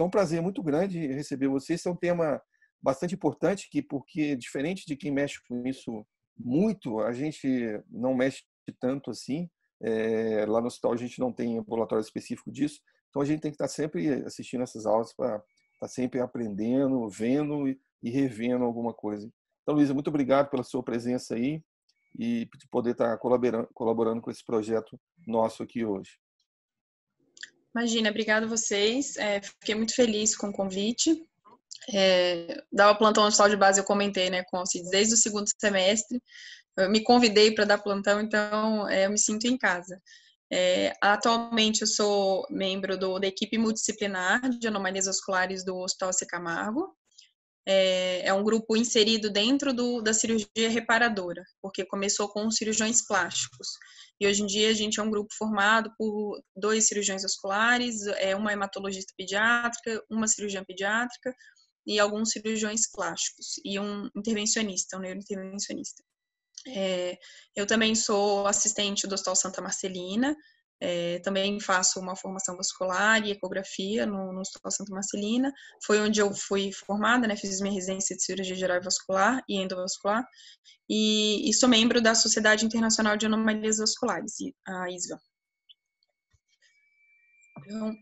um prazer muito grande receber vocês. Esse é um tema bastante importante, porque diferente de quem mexe com isso muito, a gente não mexe tanto assim. Lá no hospital a gente não tem ambulatório específico disso, então a gente tem que estar sempre assistindo essas aulas para estar sempre aprendendo, vendo e revendo alguma coisa. Então, Luísa, muito obrigado pela sua presença aí e de poder estar colaborando com esse projeto nosso aqui hoje. Imagina, obrigado a vocês. Fiquei muito feliz com o convite. Dava plantão no hospital de base, eu comentei, né, com o Alcides, desde o segundo semestre. Eu me convidei para dar plantão, então eu me sinto em casa. Atualmente eu sou membro da equipe multidisciplinar de anomalias vasculares do Hospital C. Camargo. É um grupo inserido dentro da cirurgia reparadora, porque começou com cirurgiões plásticos. E hoje em dia a gente é um grupo formado por 2 cirurgiões vasculares, uma hematologista pediátrica, uma cirurgiã pediátrica e alguns cirurgiões plásticos e um intervencionista, um neurointervencionista. Eu também sou assistente do Hospital Santa Marcelina, também faço uma formação vascular e ecografia no Hospital Santa Marcelina. Foi onde eu fui formada, né? Fiz minha residência de cirurgia geral e vascular e endovascular. E sou membro da Sociedade Internacional de Anomalias Vasculares, a ISVA. Então,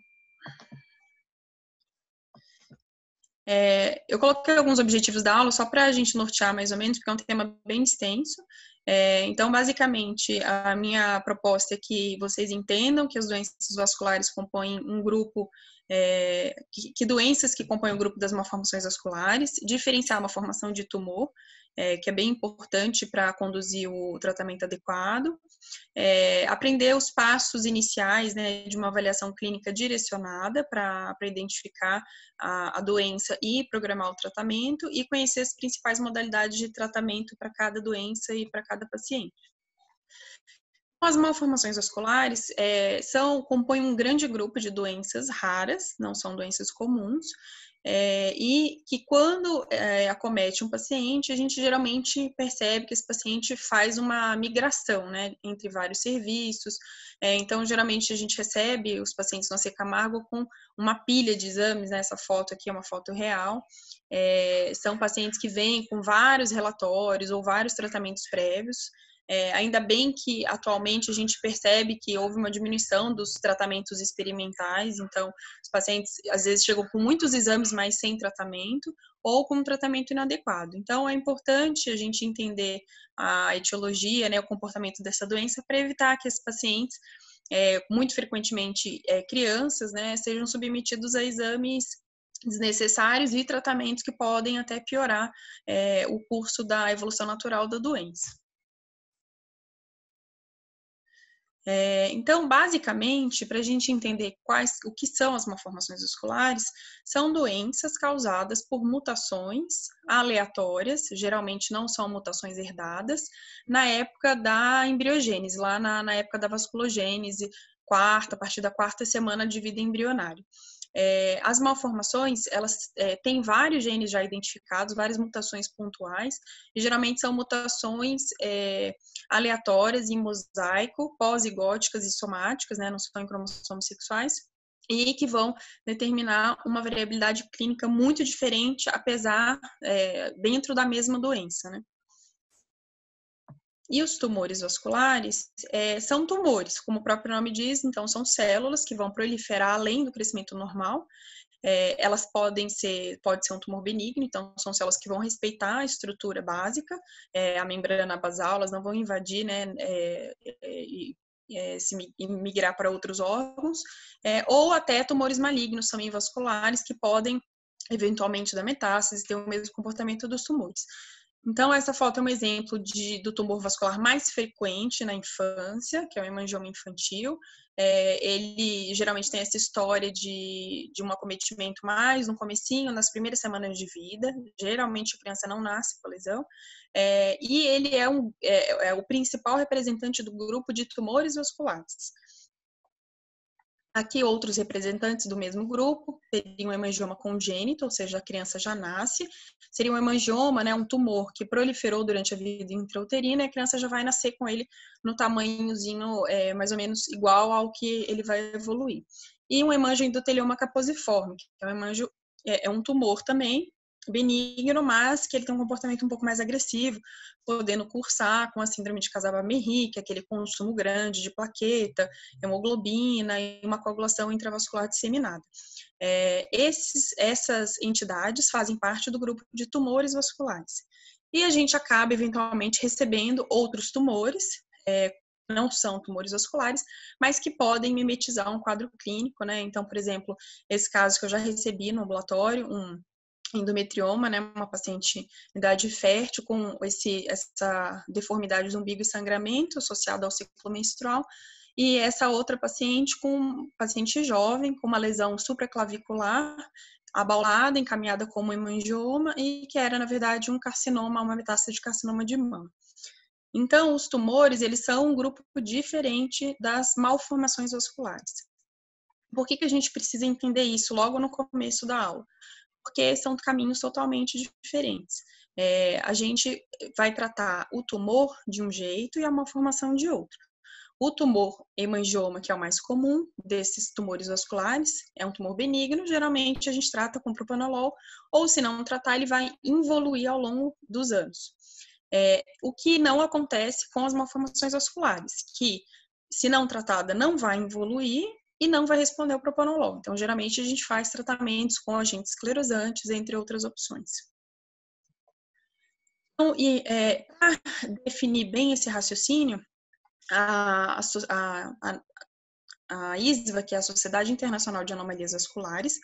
eu coloquei alguns objetivos da aula só para a gente nortear mais ou menos, porque é um tema bem extenso. Então, basicamente, a minha proposta é que vocês entendam que as doenças vasculares compõem um grupo, que doenças que compõem o grupo das malformações vasculares, diferenciar uma formação de tumor, que é bem importante para conduzir o tratamento adequado, aprender os passos iniciais, né, de uma avaliação clínica direcionada para identificar a doença e programar o tratamento, e conhecer as principais modalidades de tratamento para cada doença e para cada paciente. As malformações vasculares compõem um grande grupo de doenças raras, não são doenças comuns, e que quando acomete um paciente, a gente geralmente percebe que esse paciente faz uma migração, né, entre vários serviços. Então, geralmente a gente recebe os pacientes no C. Camargo com uma pilha de exames, né? Essa foto aqui é uma foto real. São pacientes que vêm com vários relatórios ou vários tratamentos prévios. Ainda bem que atualmente a gente percebe que houve uma diminuição dos tratamentos experimentais, então os pacientes às vezes chegam com muitos exames, mas sem tratamento, ou com um tratamento inadequado. Então é importante a gente entender a etiologia, né, o comportamento dessa doença, para evitar que esses pacientes, muito frequentemente crianças, né, sejam submetidos a exames desnecessários e tratamentos que podem até piorar o curso da evolução natural da doença. Então, basicamente, para a gente entender o que são as malformações vasculares, são doenças causadas por mutações aleatórias, geralmente não são mutações herdadas, na época da embriogênese, lá na época da vasculogênese, a partir da 4ª semana de vida embrionária. As malformações, elas têm vários genes já identificados, várias mutações pontuais, e geralmente são mutações aleatórias em mosaico, pós-zigóticas e somáticas, né, não são em cromossomos sexuais, e que vão determinar uma variabilidade clínica muito diferente, apesar dentro da mesma doença, né? E os tumores vasculares são tumores, como o próprio nome diz, então são células que vão proliferar além do crescimento normal. Elas pode ser um tumor benigno, então são células que vão respeitar a estrutura básica, a membrana basal, elas não vão invadir, né, e migrar para outros órgãos, ou até tumores malignos também vasculares, que podem eventualmente dar metástase, ter o mesmo comportamento dos tumores. Então, essa foto é um exemplo do tumor vascular mais frequente na infância, que é o hemangioma infantil. Ele geralmente tem essa história de um acometimento mais no comecinho, nas primeiras semanas de vida. Geralmente a criança não nasce com a lesão. E ele é o principal representante do grupo de tumores vasculares. Aqui, outros representantes do mesmo grupo teriam um hemangioma congênito, ou seja, a criança já nasce. Seria um hemangioma, né, um tumor que proliferou durante a vida intrauterina, e a criança já vai nascer com ele no tamanhozinho mais ou menos igual ao que ele vai evoluir. e um hemangioendotelioma caposiforme, que é um tumor também, benigno, mas que ele tem um comportamento um pouco mais agressivo, podendo cursar com a síndrome de Casabas-Merri, que é aquele consumo grande de plaqueta, hemoglobina e uma coagulação intravascular disseminada. Essas entidades fazem parte do grupo de tumores vasculares. E a gente acaba, eventualmente, recebendo outros tumores, não são tumores vasculares, mas que podem mimetizar um quadro clínico, né? Então, por exemplo, esse caso que eu já recebi no ambulatório, um endometrioma, né, uma paciente em idade fértil com essa deformidade do umbigo e sangramento associada ao ciclo menstrual, e essa outra paciente jovem com uma lesão supraclavicular, abaulada, encaminhada como hemangioma e que era, na verdade, um carcinoma, uma metástase de carcinoma de mama. Então, os tumores, eles são um grupo diferente das malformações vasculares. Por que a gente precisa entender isso logo no começo da aula? Porque são caminhos totalmente diferentes. A gente vai tratar o tumor de um jeito e a malformação de outro. O tumor hemangioma, que é o mais comum desses tumores vasculares, é um tumor benigno, geralmente a gente trata com propanolol, ou se não tratar, ele vai involuir ao longo dos anos. O que não acontece com as malformações vasculares, que se não tratada não vai involuir e não vai responder ao propanolol. Então, geralmente a gente faz tratamentos com agentes esclerosantes, entre outras opções. Então, para definir bem esse raciocínio, a ISVA, que é a Sociedade Internacional de Anomalias Vasculares,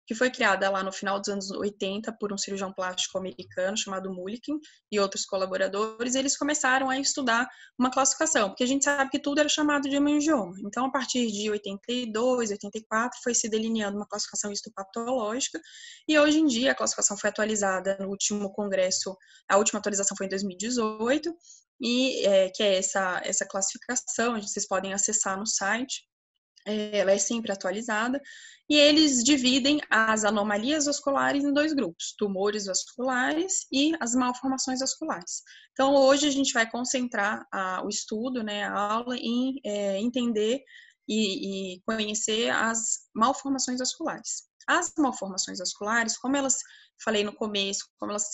que foi criada lá no final dos anos 80 por um cirurgião plástico americano chamado Mulliken e outros colaboradores, eles começaram a estudar uma classificação, porque a gente sabe que tudo era chamado de hemangioma. Então, a partir de 82, 84, foi se delineando uma classificação histopatológica, e hoje em dia a classificação foi atualizada no último congresso, a última atualização foi em 2018, e que é essa classificação, vocês podem acessar no site, ela é sempre atualizada, e eles dividem as anomalias vasculares em dois grupos, tumores vasculares e as malformações vasculares. Então, hoje a gente vai concentrar o estudo, né, a aula, em entender e conhecer as malformações vasculares. As malformações vasculares, como elas, falei no começo, como elas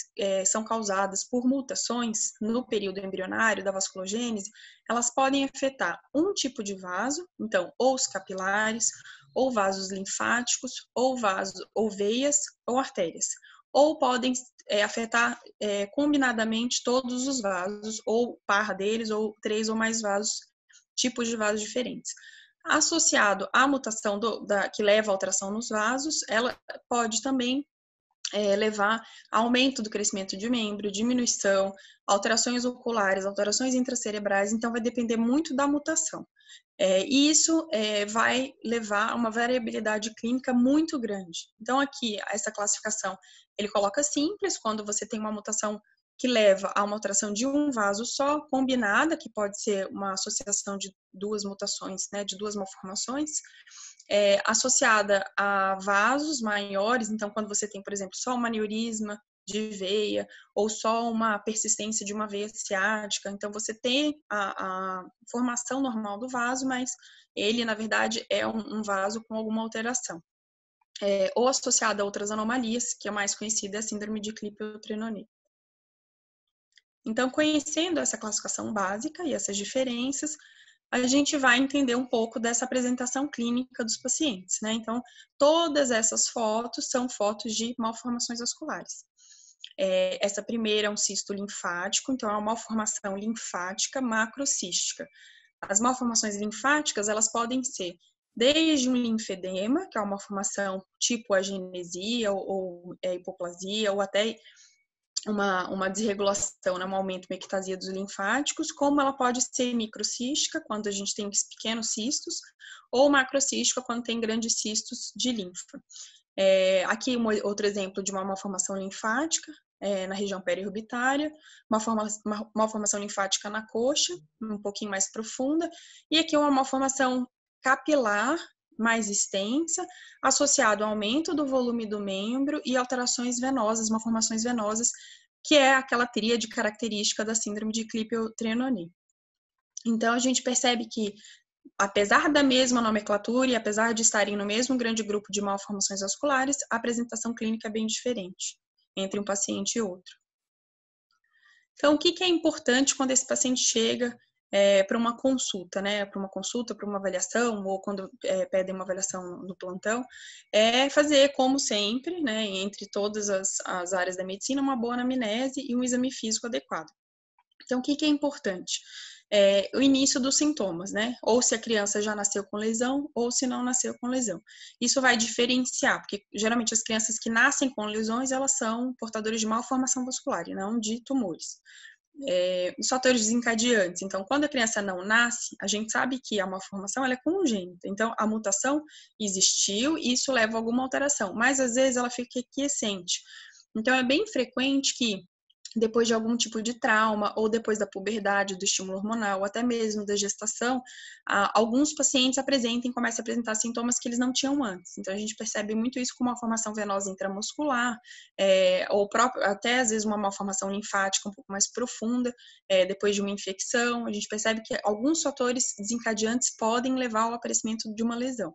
são causadas por mutações no período embrionário da vasculogênese, elas podem afetar um tipo de vaso, então, ou os capilares, ou vasos linfáticos, ou veias, ou artérias. Ou podem afetar combinadamente todos os vasos, ou par deles, ou 3 ou mais vasos, tipos de vasos diferentes. Associado à mutação que leva à alteração nos vasos, ela pode também levar a aumento do crescimento de membro, diminuição, alterações oculares, alterações intracerebrais, então vai depender muito da mutação. E isso vai levar a uma variabilidade clínica muito grande. Então aqui, essa classificação, ele coloca simples, quando você tem uma mutação que leva a uma alteração de um vaso só, combinada, que pode ser uma associação de duas mutações, né, de duas malformações, associada a vasos maiores, então quando você tem, por exemplo, só um aneurisma de veia, ou só uma persistência de uma veia ciática, então você tem a formação normal do vaso, mas ele, na verdade, é um vaso com alguma alteração. Ou associada a outras anomalias, que é mais conhecida, é a síndrome de Klippel-Trenaunay. Então, conhecendo essa classificação básica e essas diferenças, a gente vai entender um pouco dessa apresentação clínica dos pacientes, né? Então, todas essas fotos são fotos de malformações vasculares. Essa primeira é um cisto linfático, então é uma malformação linfática macrocística. As malformações linfáticas, elas podem ser desde um linfedema, que é uma malformação tipo agenesia ou hipoplasia, ou até uma desregulação, né, um aumento uma ectasia dos linfáticos, como ela pode ser microcística, quando a gente tem pequenos cistos, ou macrocística, quando tem grandes cistos de linfa. Aqui outro exemplo de uma malformação linfática, na região periorbitária, uma malformação linfática na coxa, um pouquinho mais profunda, e aqui uma malformação capilar, mais extensa, associado ao aumento do volume do membro e alterações venosas, malformações venosas, que é aquela tríade característica da síndrome de Klippel-Trenaunay. Então, a gente percebe que apesar da mesma nomenclatura e apesar de estarem no mesmo grande grupo de malformações vasculares, a apresentação clínica é bem diferente entre um paciente e outro. Então, o que é importante quando esse paciente chega para uma consulta, né? Para uma consulta, para uma avaliação, ou quando pedem uma avaliação no plantão, é fazer, como sempre, né, entre todas as áreas da medicina, uma boa anamnese e um exame físico adequado. Então, o que é importante? O início dos sintomas, né? Ou se a criança já nasceu com lesão, ou se não nasceu com lesão. Isso vai diferenciar, porque geralmente as crianças que nascem com lesões, elas são portadoras de malformação vascular e não de tumores. Os fatores desencadeantes. Então, quando a criança não nasce, a gente sabe que a malformação ela é congênita. Então, a mutação existiu e isso leva a alguma alteração. Mas, às vezes, ela fica quiescente. Então, é bem frequente que depois de algum tipo de trauma, ou depois da puberdade, do estímulo hormonal, ou até mesmo da gestação, alguns pacientes começam a apresentar sintomas que eles não tinham antes. Então, a gente percebe muito isso com uma malformação venosa intramuscular, ou até às vezes uma malformação linfática um pouco mais profunda, depois de uma infecção. A gente percebe que alguns fatores desencadeantes podem levar ao aparecimento de uma lesão.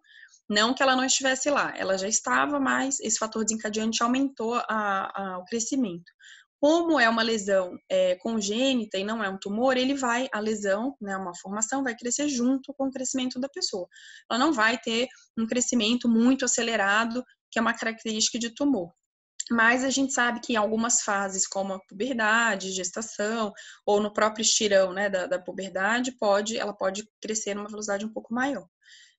Não que ela não estivesse lá, ela já estava, mas esse fator desencadeante aumentou o crescimento. Como é uma lesão congênita e não é um tumor, a lesão, né, uma formação, vai crescer junto com o crescimento da pessoa. Ela não vai ter um crescimento muito acelerado, que é uma característica de tumor. Mas a gente sabe que em algumas fases, como a puberdade, gestação, ou no próprio estirão, né, da puberdade, ela pode crescer numa velocidade um pouco maior.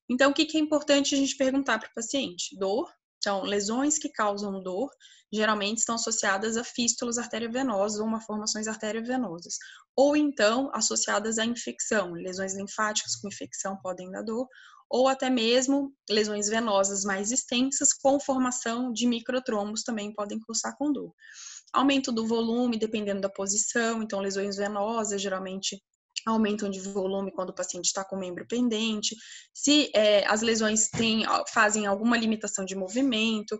Então, o que é importante a gente perguntar para o paciente? Dor. Então, lesões que causam dor geralmente estão associadas a fístulas arteriovenosas ou malformações arteriovenosas. Ou então, associadas à infecção. Lesões linfáticas com infecção podem dar dor. Ou até mesmo lesões venosas mais extensas com formação de microtrombos também podem cursar com dor. Aumento do volume, dependendo da posição. Então, lesões venosas geralmente aumentam de volume quando o paciente está com o membro pendente, se as lesões fazem alguma limitação de movimento,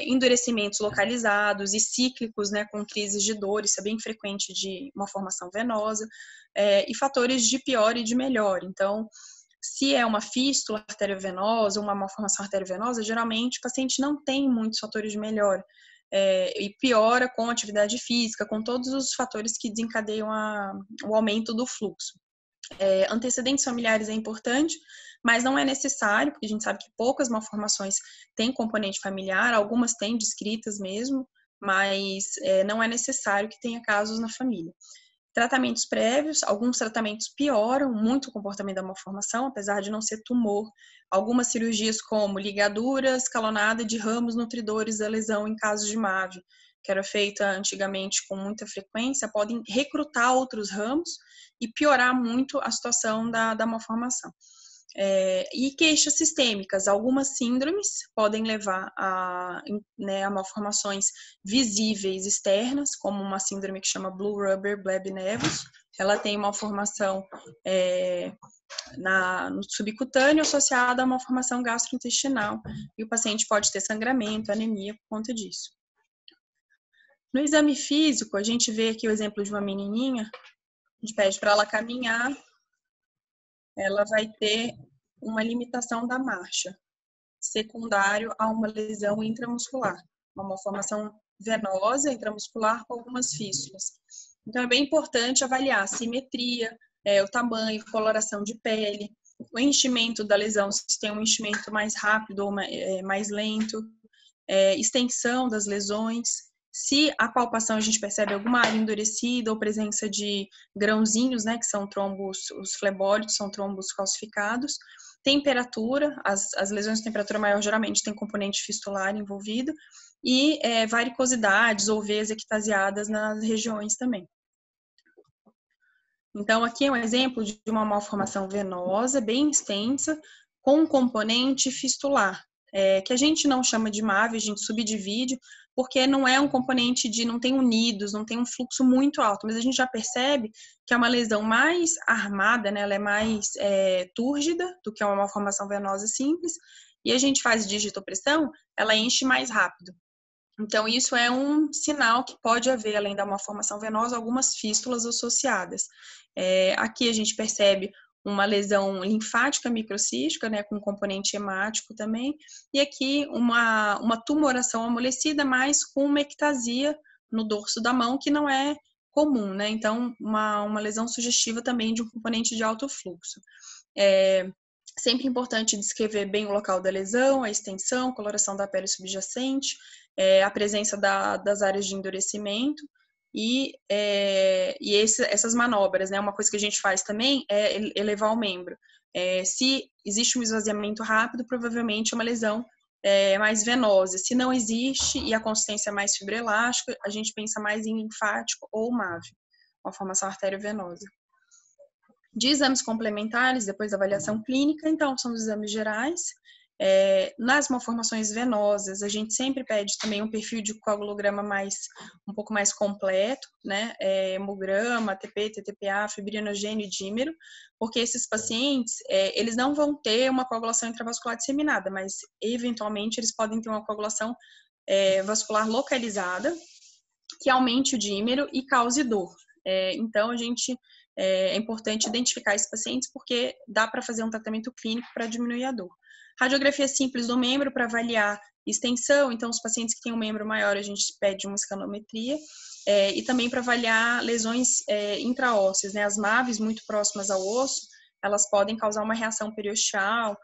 endurecimentos localizados e cíclicos, né, com crises de dor, isso é bem frequente de uma formação venosa, e fatores de pior e de melhor. Então, se é uma fístula arteriovenosa, uma malformação arteriovenosa, geralmente o paciente não tem muitos fatores de melhor, e piora com atividade física, com todos os fatores que desencadeiam o aumento do fluxo. Antecedentes familiares é importante, mas não é necessário, porque a gente sabe que poucas malformações têm componente familiar, algumas têm descritas mesmo, mas não é necessário que tenha casos na família. Tratamentos prévios, alguns tratamentos pioram muito o comportamento da malformação, apesar de não ser tumor. Algumas cirurgias como ligadura escalonada de ramos nutridores da lesão em casos de MAVE, que era feita antigamente com muita frequência, podem recrutar outros ramos e piorar muito a situação da malformação. E queixas sistêmicas, algumas síndromes podem levar a malformações visíveis externas, como uma síndrome que chama Blue Rubber Bleb Nevus. Ela tem uma malformação no subcutâneo associada a uma malformação gastrointestinal, e o paciente pode ter sangramento, anemia por conta disso. No exame físico, a gente vê aqui o exemplo de uma menininha, a gente pede para ela caminhar, ela vai ter uma limitação da marcha, secundário a uma lesão intramuscular, uma malformação venosa intramuscular com algumas fístulas. Então, é bem importante avaliar a simetria, o tamanho, coloração de pele, o enchimento da lesão, se tem um enchimento mais rápido ou mais lento, extensão das lesões. Se a palpação a gente percebe alguma área endurecida ou presença de grãozinhos, né, que são trombos, os flebólitos são trombos calcificados. Temperatura, as lesões de temperatura maior geralmente têm componente fistular envolvido, e varicosidades ou veias ectasiadas nas regiões também. Então, aqui é um exemplo de uma malformação venosa bem extensa com um componente fistular, que a gente não chama de MAVE, a gente subdivide, porque não é um componente não tem unidos, não tem um fluxo muito alto, mas a gente já percebe que é uma lesão mais armada, né? Ela é mais túrgida do que uma malformação venosa simples, e a gente faz digitopressão, ela enche mais rápido. Então, isso é um sinal que pode haver, além da malformação venosa, algumas fístulas associadas. Aqui a gente percebe uma lesão linfática microcística, né, com componente hemático também, e aqui uma tumoração amolecida, mas com uma ectasia no dorso da mão, que não é comum, né? Então, uma lesão sugestiva também de um componente de alto fluxo. Sempre importante descrever bem o local da lesão, a extensão, coloração da pele subjacente, a presença das áreas de endurecimento e essas manobras, né? Uma coisa que a gente faz também é elevar o membro. Se existe um esvaziamento rápido, provavelmente é uma lesão mais venosa. Se não existe e a consistência é mais fibroelástica, a gente pensa mais em linfático ou MAV, uma formação arteriovenosa. De exames complementares, depois da avaliação clínica, então, são os exames gerais. Nas malformações venosas, a gente sempre pede também um perfil de coagulograma um pouco mais completo, né? Hemograma, ATP, TTPA, fibrinogênio e dímero, porque esses pacientes, eles não vão ter uma coagulação intravascular disseminada, mas, eventualmente, eles podem ter uma coagulação vascular localizada, que aumente o dímero e cause dor. Então, é importante identificar esses pacientes porque dá para fazer um tratamento clínico para diminuir a dor. Radiografia simples do membro para avaliar extensão, então os pacientes que têm um membro maior a gente pede uma escanometria, e também para avaliar lesões intraósseas, né? As MAVs muito próximas ao osso, elas podem causar uma reação periosteal,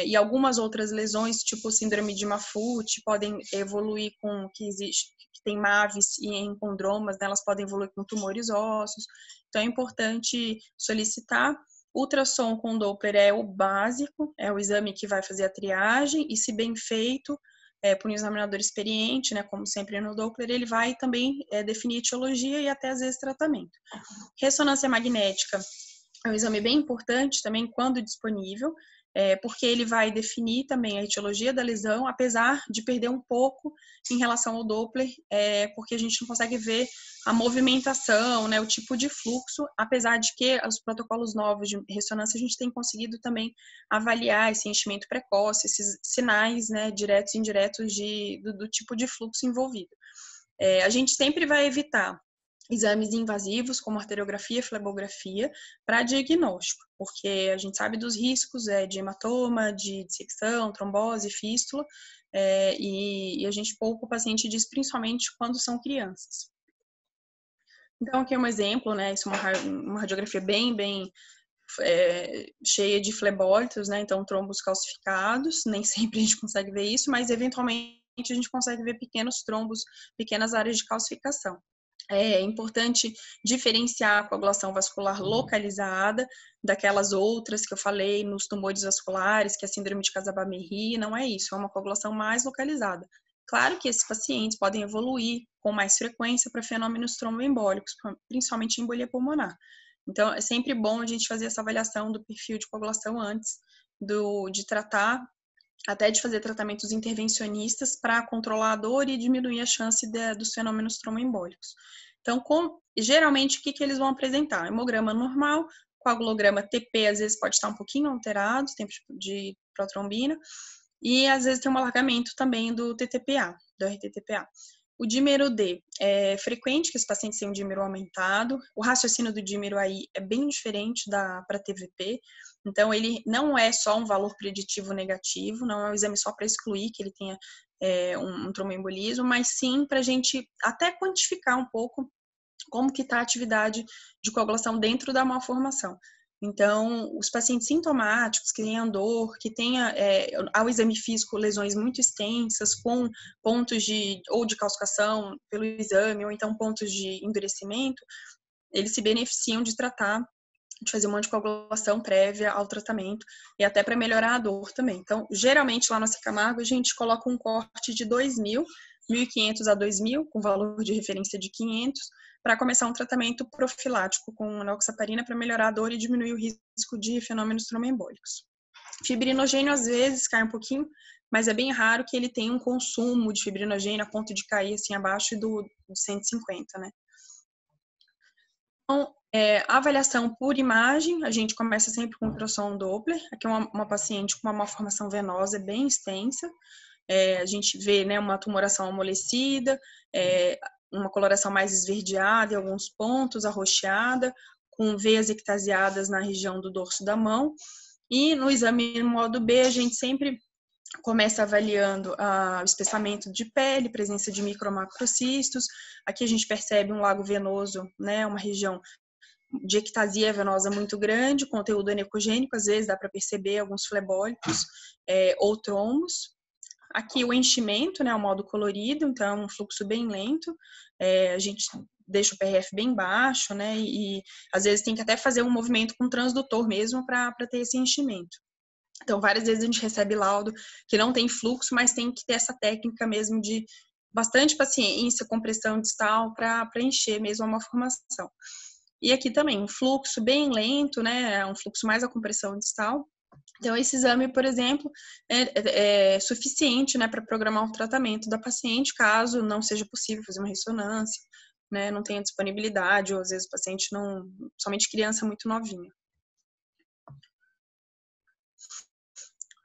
e algumas outras lesões, tipo síndrome de Maffucci, podem evoluir com que tem MAVs e empondromas, né, elas podem evoluir com tumores ósseos. Então, é importante solicitar. Ultrassom com Doppler é o básico, é o exame que vai fazer a triagem, e se bem feito, por um examinador experiente, né, como sempre no Doppler, ele vai também definir etiologia e até às vezes tratamento. Ressonância magnética é um exame bem importante também quando disponível, porque ele vai definir também a etiologia da lesão, apesar de perder um pouco em relação ao Doppler, porque a gente não consegue ver a movimentação, né, o tipo de fluxo, apesar de que os protocolos novos de ressonância a gente tem conseguido também avaliar esse enchimento precoce, esses sinais, né, diretos e indiretos do tipo de fluxo envolvido. A gente sempre vai evitar exames invasivos, como arteriografia e flebografia, para diagnóstico, porque a gente sabe dos riscos de hematoma, de dissecção, trombose, fístula, e a gente poupa o paciente disso, principalmente quando são crianças. Então, aqui é um exemplo, né? Isso é uma radiografia bem cheia de flebólitos, né? Então, trombos calcificados, nem sempre a gente consegue ver isso, mas eventualmente a gente consegue ver pequenos trombos, pequenas áreas de calcificação. É importante diferenciar a coagulação vascular localizada daquelas outras que eu falei nos tumores vasculares, que é a síndrome de Casabas-Merry, não é isso, é uma coagulação mais localizada. Claro que esses pacientes podem evoluir com mais frequência para fenômenos tromboembólicos, principalmente embolia pulmonar. Então, é sempre bom a gente fazer essa avaliação do perfil de coagulação antes de tratar, até de fazer tratamentos intervencionistas para controlar a dor e diminuir a chance dos fenômenos tromboembólicos. Então, geralmente, o que eles vão apresentar? Hemograma normal, coagulograma TP às vezes pode estar um pouquinho alterado, tempo de protrombina, e às vezes tem um alargamento também do TTPA, do RTTPA. O dímero D é frequente que os pacientes tenham um dímero aumentado. O raciocínio do dímero aí é bem diferente para TVP. Então, ele não é só um valor preditivo negativo, não é um exame só para excluir que ele tenha um tromboembolismo, mas sim para a gente até quantificar um pouco como que está a atividade de coagulação dentro da malformação. Então, os pacientes sintomáticos, que tenham dor, que tenha ao exame físico lesões muito extensas, com pontos de calcificação pelo exame, ou então pontos de endurecimento, eles se beneficiam de fazer uma anticoagulação prévia ao tratamento e até para melhorar a dor também. Então, geralmente lá no Camargo a gente coloca um corte de 2.000, 1.500 a 2.000, com valor de referência de 500, para começar um tratamento profilático com enoxaparina para melhorar a dor e diminuir o risco de fenômenos tromboembólicos. Fibrinogênio às vezes cai um pouquinho, mas é bem raro que ele tenha um consumo de fibrinogênio a ponto de cair assim abaixo do 150, né? Então, a avaliação por imagem, a gente começa sempre com ultrassom Doppler. Aqui é uma paciente com uma malformação venosa bem extensa. A gente vê, né, uma tumoração amolecida, uma coloração mais esverdeada em alguns pontos, arroxeada, com veias ectasiadas na região do dorso da mão. E no exame no modo B, a gente sempre começa avaliando o espessamento de pele, presença de micro ou macrocistos. Aqui a gente percebe um lago venoso, né, uma região de ectasia venosa muito grande, conteúdo anecogênico, às vezes dá para perceber alguns flebólicos ou trombos. Aqui o enchimento, né, o modo colorido, então é um fluxo bem lento, a gente deixa o PRF bem baixo, né, e às vezes tem que até fazer um movimento com o transdutor mesmo para ter esse enchimento. Então, várias vezes a gente recebe laudo que não tem fluxo, mas tem que ter essa técnica mesmo de bastante paciência, compressão distal para encher mesmo a malformação. E aqui também, um fluxo bem lento, né, um fluxo mais a compressão distal. Então, esse exame, por exemplo, é suficiente, né, para programar o tratamento da paciente, caso não seja possível fazer uma ressonância, né, não tenha disponibilidade, ou às vezes o paciente não, somente criança muito novinha.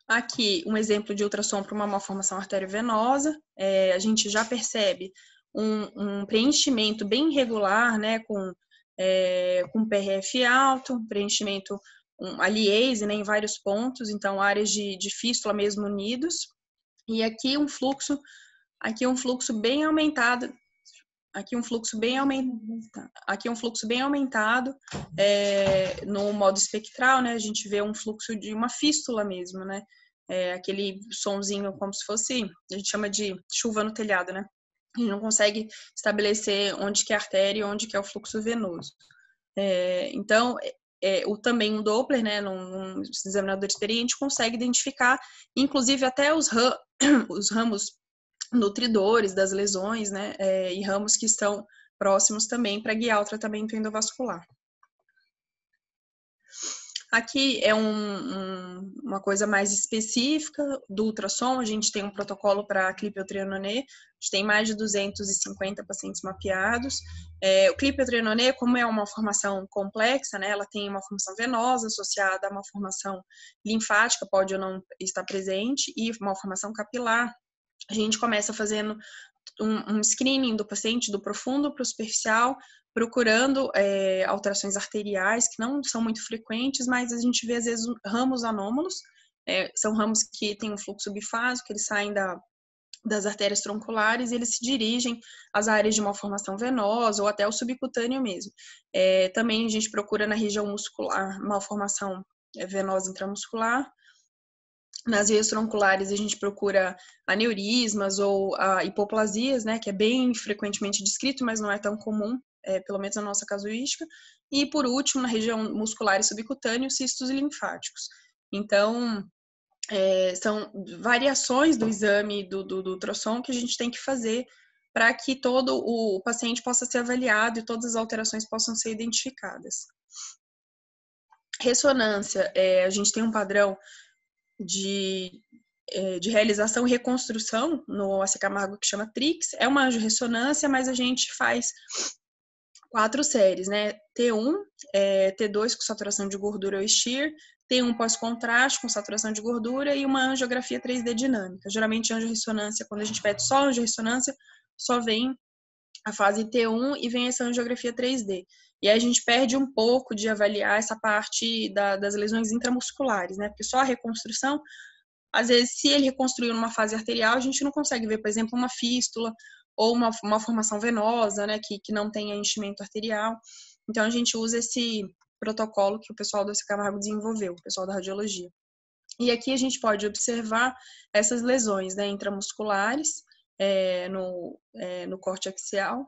Aqui, um exemplo de ultrassom para uma malformação arteriovenosa, a gente já percebe um preenchimento bem irregular, né, com PRF alto, um preenchimento, a liase, né, em vários pontos, então áreas de fístula mesmo unidos, e aqui um fluxo bem aumentado, aqui um fluxo bem aumentado no modo espectral, né, a gente vê um fluxo de uma fístula mesmo, né, aquele sonzinho como se fosse, a gente chama de chuva no telhado, né, a gente não consegue estabelecer onde que é a artéria e onde que é o fluxo venoso. Então, também um Doppler, né, num examinador experiente, consegue identificar, inclusive até os ramos nutridores das lesões, né, e ramos que estão próximos também para guiar o tratamento endovascular. Aqui é uma coisa mais específica do ultrassom, a gente tem um protocolo para clipeotrienoné, a gente tem mais de 250 pacientes mapeados. O clipeotrienoné, como é uma formação complexa, né, ela tem uma formação venosa associada a uma formação linfática, pode ou não estar presente, e uma formação capilar. A gente começa fazendo um screening do paciente do profundo para o superficial, procurando alterações arteriais que não são muito frequentes, mas a gente vê às vezes ramos anômalos, são ramos que têm um fluxo bifásico, que eles saem das artérias tronculares e eles se dirigem às áreas de malformação venosa ou até o subcutâneo mesmo. Também a gente procura na região muscular malformação venosa intramuscular. Nas veias tronculares, a gente procura aneurismas ou hipoplasias, né, que é bem frequentemente descrito, mas não é tão comum, pelo menos na nossa casuística. E, por último, na região muscular e subcutâneo, cistos linfáticos. Então, são variações do exame do ultrassom que a gente tem que fazer para que todo o paciente possa ser avaliado e todas as alterações possam ser identificadas. Ressonância, a gente tem um padrão de realização e reconstrução no AC Camargo que chama TRIX, é uma angiorressonância, mas a gente faz 4 séries, né? T1, T2 com saturação de gordura ou STIR, T1 pós-contraste com saturação de gordura e uma angiografia 3D dinâmica. Geralmente, angiorressonância, quando a gente pede só angiorressonância, só vem a fase T1 e vem essa angiografia 3D. E aí a gente perde um pouco de avaliar essa parte das lesões intramusculares, né? Porque só a reconstrução, às vezes, se ele reconstruiu numa fase arterial, a gente não consegue ver, por exemplo, uma fístula ou uma formação venosa, né? Que não tenha enchimento arterial. Então, a gente usa esse protocolo que o pessoal do AC Camargo desenvolveu, o pessoal da radiologia. E aqui a gente pode observar essas lesões, né? Intramusculares, no corte axial,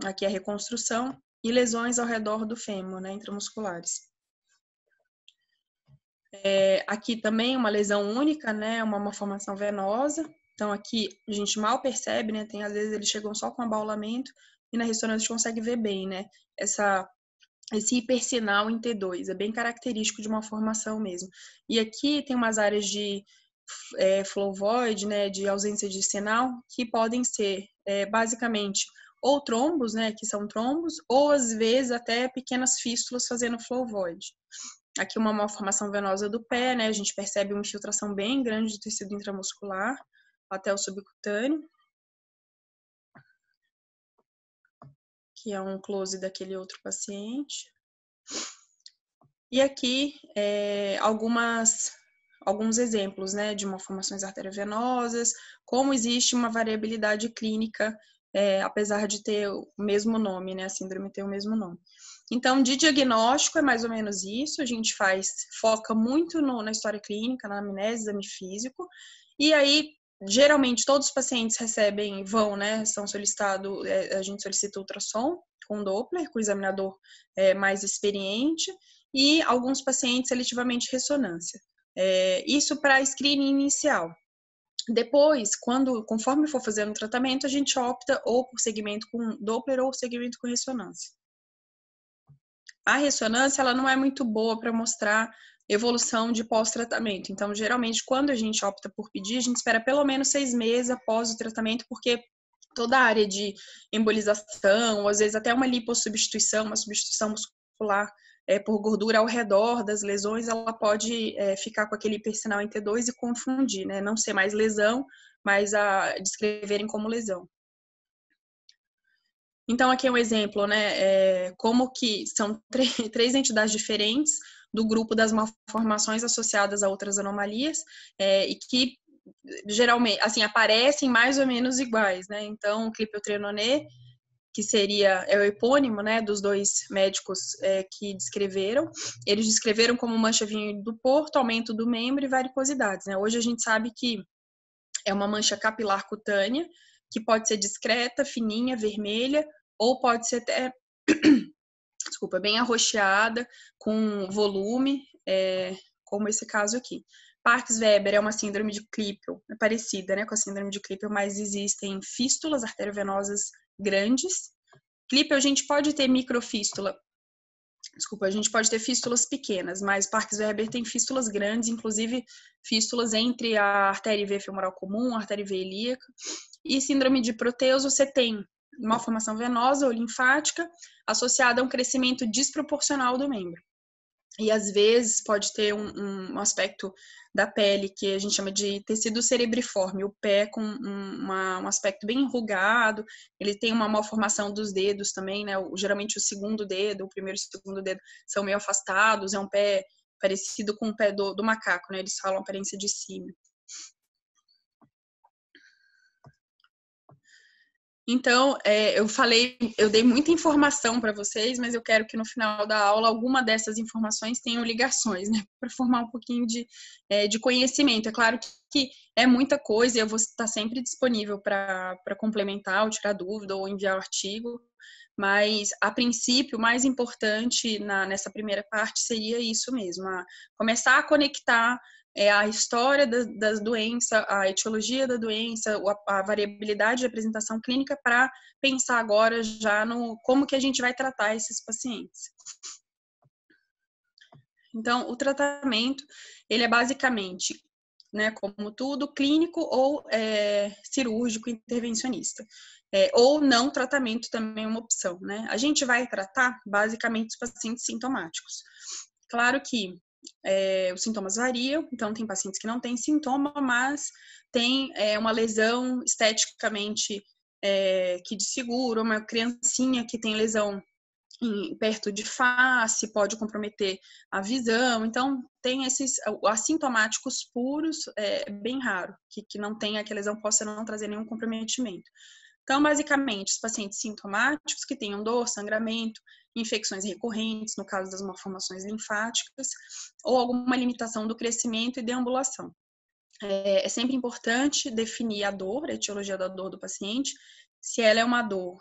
aqui a reconstrução, e lesões ao redor do fêmur, né, intramusculares. Aqui também uma lesão única, né, uma malformação venosa, então aqui a gente mal percebe, né, às vezes eles chegam só com abaulamento, e na ressonância a gente consegue ver bem, né, esse hipersinal em T2, é bem característico de uma formação mesmo. E aqui tem umas áreas de flow void, né, de ausência de sinal, que podem ser basicamente ou trombos, né, que são trombos, ou às vezes até pequenas fístulas fazendo flow void. Aqui uma malformação venosa do pé, né, a gente percebe uma infiltração bem grande de tecido intramuscular até o subcutâneo, que é um close daquele outro paciente. E aqui alguns exemplos, né, de malformações arteriovenosas, como existe uma variabilidade clínica, apesar de ter o mesmo nome, né, a síndrome ter o mesmo nome. Então, de diagnóstico é mais ou menos isso, a gente foca muito na história clínica, na anamnese, exame físico, e aí, geralmente, todos os pacientes vão, né, são solicitados, a gente solicita ultrassom com Doppler, com o examinador mais experiente, e alguns pacientes seletivamente ressonância. Isso para screening inicial. Depois, conforme for fazendo o tratamento, a gente opta ou por segmento com Doppler ou segmento com ressonância. A ressonância, ela não é muito boa para mostrar evolução de pós-tratamento. Então, geralmente, quando a gente opta por pedir, a gente espera pelo menos 6 meses após o tratamento, porque toda a área de embolização, ou às vezes até uma lipossubstituição, uma substituição muscular por gordura ao redor das lesões, ela pode ficar com aquele hipersinal em T2 e confundir, né? Não ser mais lesão, mas a descreverem como lesão. Então, aqui é um exemplo, né? Como que são três entidades diferentes do grupo das malformações associadas a outras anomalias e que geralmente, assim, aparecem mais ou menos iguais, né? Então, o Clipperton-Trenaunay, que é o epônimo, né, dos dois médicos que descreveram. Eles descreveram como mancha vinho do porto, aumento do membro e varicosidades, né? Hoje a gente sabe que é uma mancha capilar cutânea, que pode ser discreta, fininha, vermelha, ou pode ser até, desculpa, bem arroxeada, com volume, como esse caso aqui. Parkes-Weber é uma síndrome de Klippel, é parecida, né, com a síndrome de Klippel, mas existem fístulas arteriovenosas grandes. Klippel, a gente pode ter microfístula, a gente pode ter fístulas pequenas, mas Parkes-Weber tem fístulas grandes, inclusive fístulas entre a artéria IV femoral comum, a artéria IV ilíaca. E síndrome de Proteus, você tem uma formação venosa ou linfática associada a um crescimento desproporcional do membro. E às vezes pode ter um aspecto da pele que a gente chama de tecido cerebriforme, o pé com um aspecto bem enrugado, ele tem uma malformação dos dedos também, né? Geralmente o segundo dedo, o primeiro e o segundo dedo são meio afastados, é um pé parecido com o pé do macaco, né? Eles falam aparência de símio. Então, eu dei muita informação para vocês, mas eu quero que no final da aula alguma dessas informações tenham ligações, né? Para formar um pouquinho de conhecimento. É claro que é muita coisa e eu vou estar sempre disponível para complementar, ou tirar dúvida, ou enviar o artigo. Mas, a princípio, o mais importante nessa primeira parte seria isso mesmo, começar a conectar a história das doenças, a etiologia da doença, a variabilidade de apresentação clínica para pensar agora já no como que a gente vai tratar esses pacientes. Então, o tratamento, ele é basicamente, né, como tudo, clínico ou cirúrgico intervencionista. Ou não tratamento também é uma opção, né? A gente vai tratar basicamente os pacientes sintomáticos. Claro que os sintomas variam, então tem pacientes que não têm sintoma, mas tem uma lesão esteticamente que desfigura, uma criancinha que tem lesão perto de face, pode comprometer a visão, então tem esses assintomáticos puros, bem raro, que não tem que a lesão possa não trazer nenhum comprometimento. Então, basicamente, os pacientes sintomáticos que tenham dor, sangramento, infecções recorrentes, no caso das malformações linfáticas, ou alguma limitação do crescimento e deambulação. É sempre importante definir a dor, a etiologia da dor do paciente, se ela é uma dor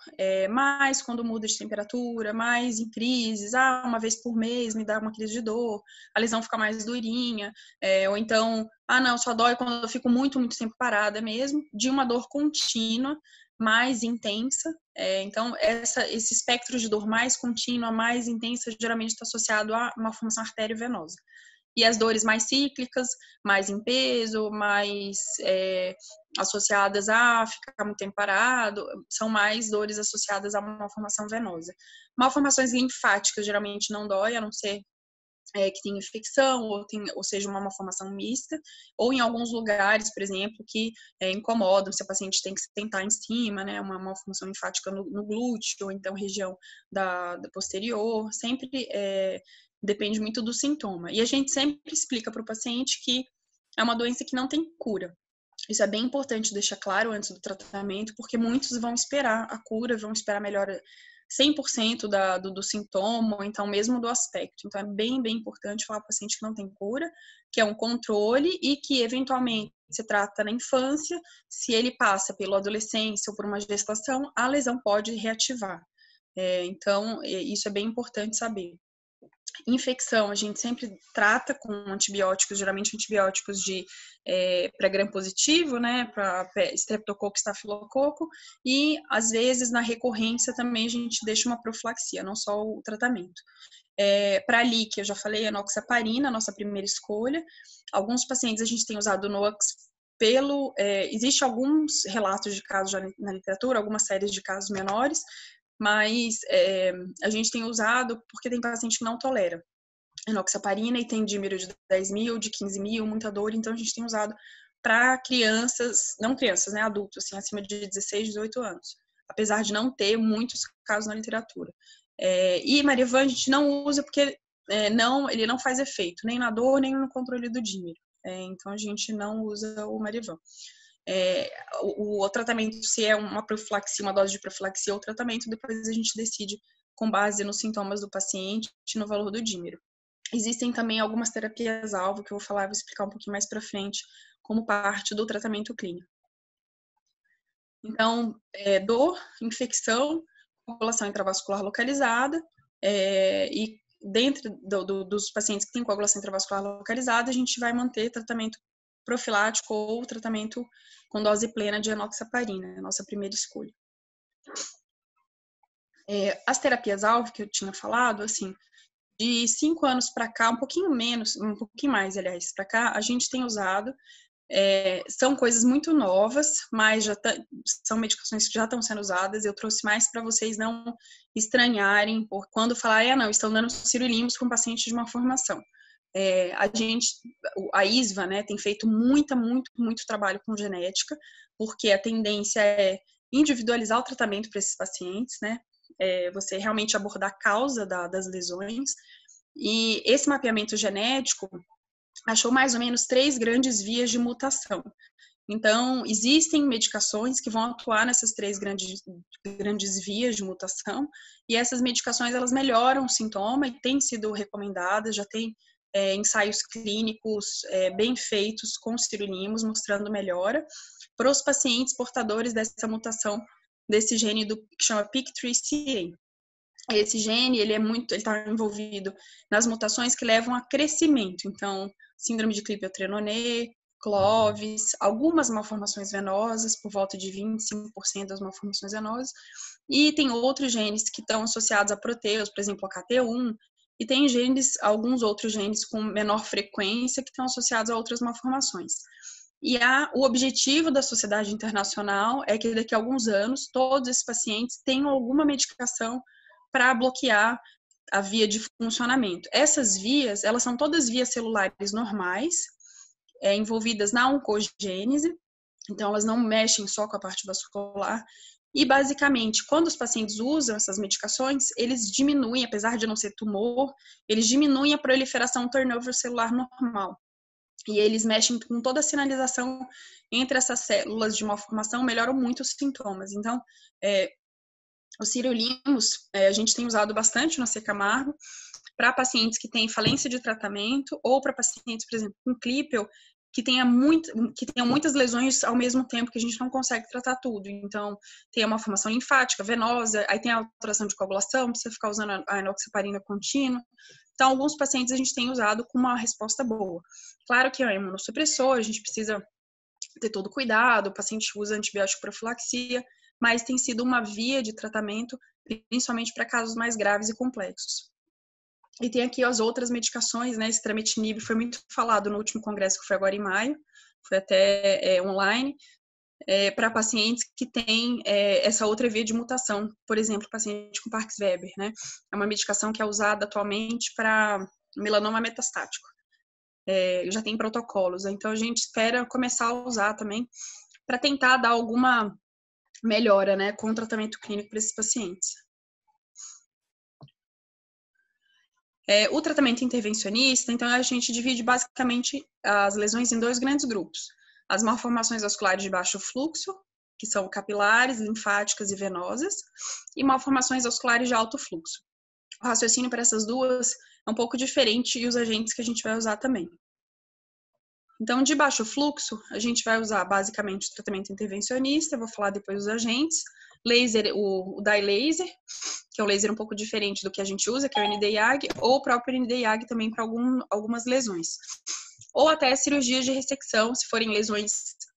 mais quando muda de temperatura, mais em crises, uma vez por mês me dá uma crise de dor, a lesão fica mais durinha, ou então, não, só dói quando eu fico muito, muito tempo parada mesmo, de uma dor contínua, mais intensa. Então, esse espectro de dor mais contínua, mais intensa, geralmente está associado a uma formação arteriovenosa. E as dores mais cíclicas, mais em peso, mais associadas a ficar muito tempo parado, são mais dores associadas a uma malformação venosa. Malformações linfáticas geralmente não dói, a não ser que tem infecção, ou seja, uma malformação mista, ou em alguns lugares, por exemplo, que incomodam, se a paciente tem que sentar em cima, né, uma malformação linfática no glúteo, ou então região da posterior, sempre depende muito do sintoma. E a gente sempre explica para o paciente que é uma doença que não tem cura. Isso é bem importante deixar claro antes do tratamento, porque muitos vão esperar a cura, vão esperar a melhora 100% do sintoma, ou então mesmo do aspecto. Então, é bem, bem importante falar para o paciente que não tem cura, que é um controle e que, eventualmente, se trata na infância, se ele passa pela adolescência ou por uma gestação, a lesão pode reativar. Então, isso é bem importante saber. Infecção, a gente sempre trata com antibióticos, geralmente antibióticos para gram-positivo, né, para streptococo, estafilococo, e às vezes na recorrência também a gente deixa uma profilaxia, não só o tratamento. Para líquia, eu já falei, enoxaparina, nossa primeira escolha. Alguns pacientes a gente tem usado Noax existe alguns relatos de casos já na literatura, algumas séries de casos menores, mas a gente tem usado porque tem paciente que não tolera enoxaparina e tem dímero de 10 mil, de 15 mil, muita dor, então a gente tem usado para crianças, não crianças, né, adultos, assim, acima de 16, 18 anos, apesar de não ter muitos casos na literatura. E Marivan a gente não usa porque ele não faz efeito, nem na dor, nem no controle do dímero. Então a gente não usa o Marivan. O tratamento, se é uma profilaxia, uma dose de profilaxia ou tratamento, depois a gente decide com base nos sintomas do paciente e no valor do dímero. Existem também algumas terapias-alvo que eu vou explicar um pouquinho mais para frente, como parte do tratamento clínico. Então, dor, infecção, coagulação intravascular localizada, e dentro dos pacientes que têm coagulação intravascular localizada, a gente vai manter tratamento profilático ou tratamento com dose plena de enoxaparina, a nossa primeira escolha. As terapias-alvo que eu tinha falado, assim, de 5 anos para cá, um pouquinho mais, aliás, para cá, a gente tem usado, são coisas muito novas, mas são medicações que já estão sendo usadas. Eu trouxe mais para vocês não estranharem por quando falarem, não, estão dando sirolimus para um paciente de uma formação. A ISVA, né, tem feito muito trabalho com genética, porque a tendência é individualizar o tratamento para esses pacientes, né, você realmente abordar a causa das lesões, e esse mapeamento genético achou mais ou menos 3 grandes vias de mutação. Então, existem medicações que vão atuar nessas 3 grandes vias de mutação, e essas medicações, elas melhoram o sintoma e têm sido recomendadas, já tem ensaios clínicos bem feitos com sirolimus, mostrando melhora para os pacientes portadores dessa mutação, desse gene que chama PIK3CA. Esse gene, ele está envolvido nas mutações que levam a crescimento. Então, síndrome de Klippel-Trenaunay, Clovis, algumas malformações venosas, por volta de 25% das malformações venosas, e tem outros genes que estão associados a proteus, por exemplo, a KT1, e tem alguns outros genes com menor frequência que estão associados a outras malformações. E o objetivo da Sociedade Internacional é que daqui a alguns anos todos esses pacientes tenham alguma medicação para bloquear a via de funcionamento. Essas vias, elas são todas vias celulares normais, envolvidas na oncogênese, então elas não mexem só com a parte vascular, e basicamente, quando os pacientes usam essas medicações, eles diminuem, apesar de não ser tumor, eles diminuem a proliferação turnover celular normal. E eles mexem com toda a sinalização entre essas células de malformação, melhoram muito os sintomas. Então, o sirolimus, a gente tem usado bastante no C. Camargo para pacientes que têm falência de tratamento ou para pacientes, por exemplo, com Klippel, que tenham muitas lesões ao mesmo tempo, que a gente não consegue tratar tudo. Então, tem uma formação linfática, venosa, aí tem a alteração de coagulação, precisa ficar usando a enoxaparina contínua. Então, alguns pacientes a gente tem usado com uma resposta boa. Claro que é um imunossupressor, a gente precisa ter todo cuidado, o paciente usa antibiótico profilaxia, mas tem sido uma via de tratamento, principalmente para casos mais graves e complexos. E tem aqui as outras medicações, né? Esse Trametinib foi muito falado no último congresso, que foi agora em maio, foi até online, para pacientes que têm essa outra via de mutação, por exemplo, paciente com Parkes-Weber, né? É uma medicação que é usada atualmente para melanoma metastático. Já tem protocolos, então a gente espera começar a usar também para tentar dar alguma melhora, né, com o tratamento clínico para esses pacientes. O tratamento intervencionista, então, a gente divide basicamente as lesões em 2 grandes grupos. As malformações vasculares de baixo fluxo, que são capilares, linfáticas e venosas, e malformações vasculares de alto fluxo. O raciocínio para essas duas é um pouco diferente e os agentes que a gente vai usar também. Então, de baixo fluxo, a gente vai usar basicamente o tratamento intervencionista, eu vou falar depois dos agentes, laser, o dye laser, que é um laser um pouco diferente do que a gente usa, que é o Nd:YAG, ou o próprio Nd:YAG também para algumas lesões. Ou até cirurgias de ressecção, se forem lesões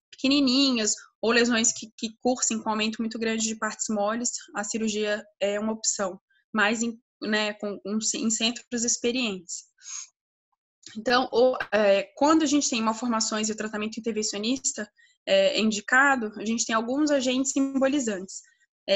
pequenininhas, ou lesões que cursem com aumento muito grande de partes moles, a cirurgia é uma opção, mais em centros experientes. Então, quando a gente tem malformações e o tratamento intervencionista é indicado, a gente tem alguns agentes simbolizantes.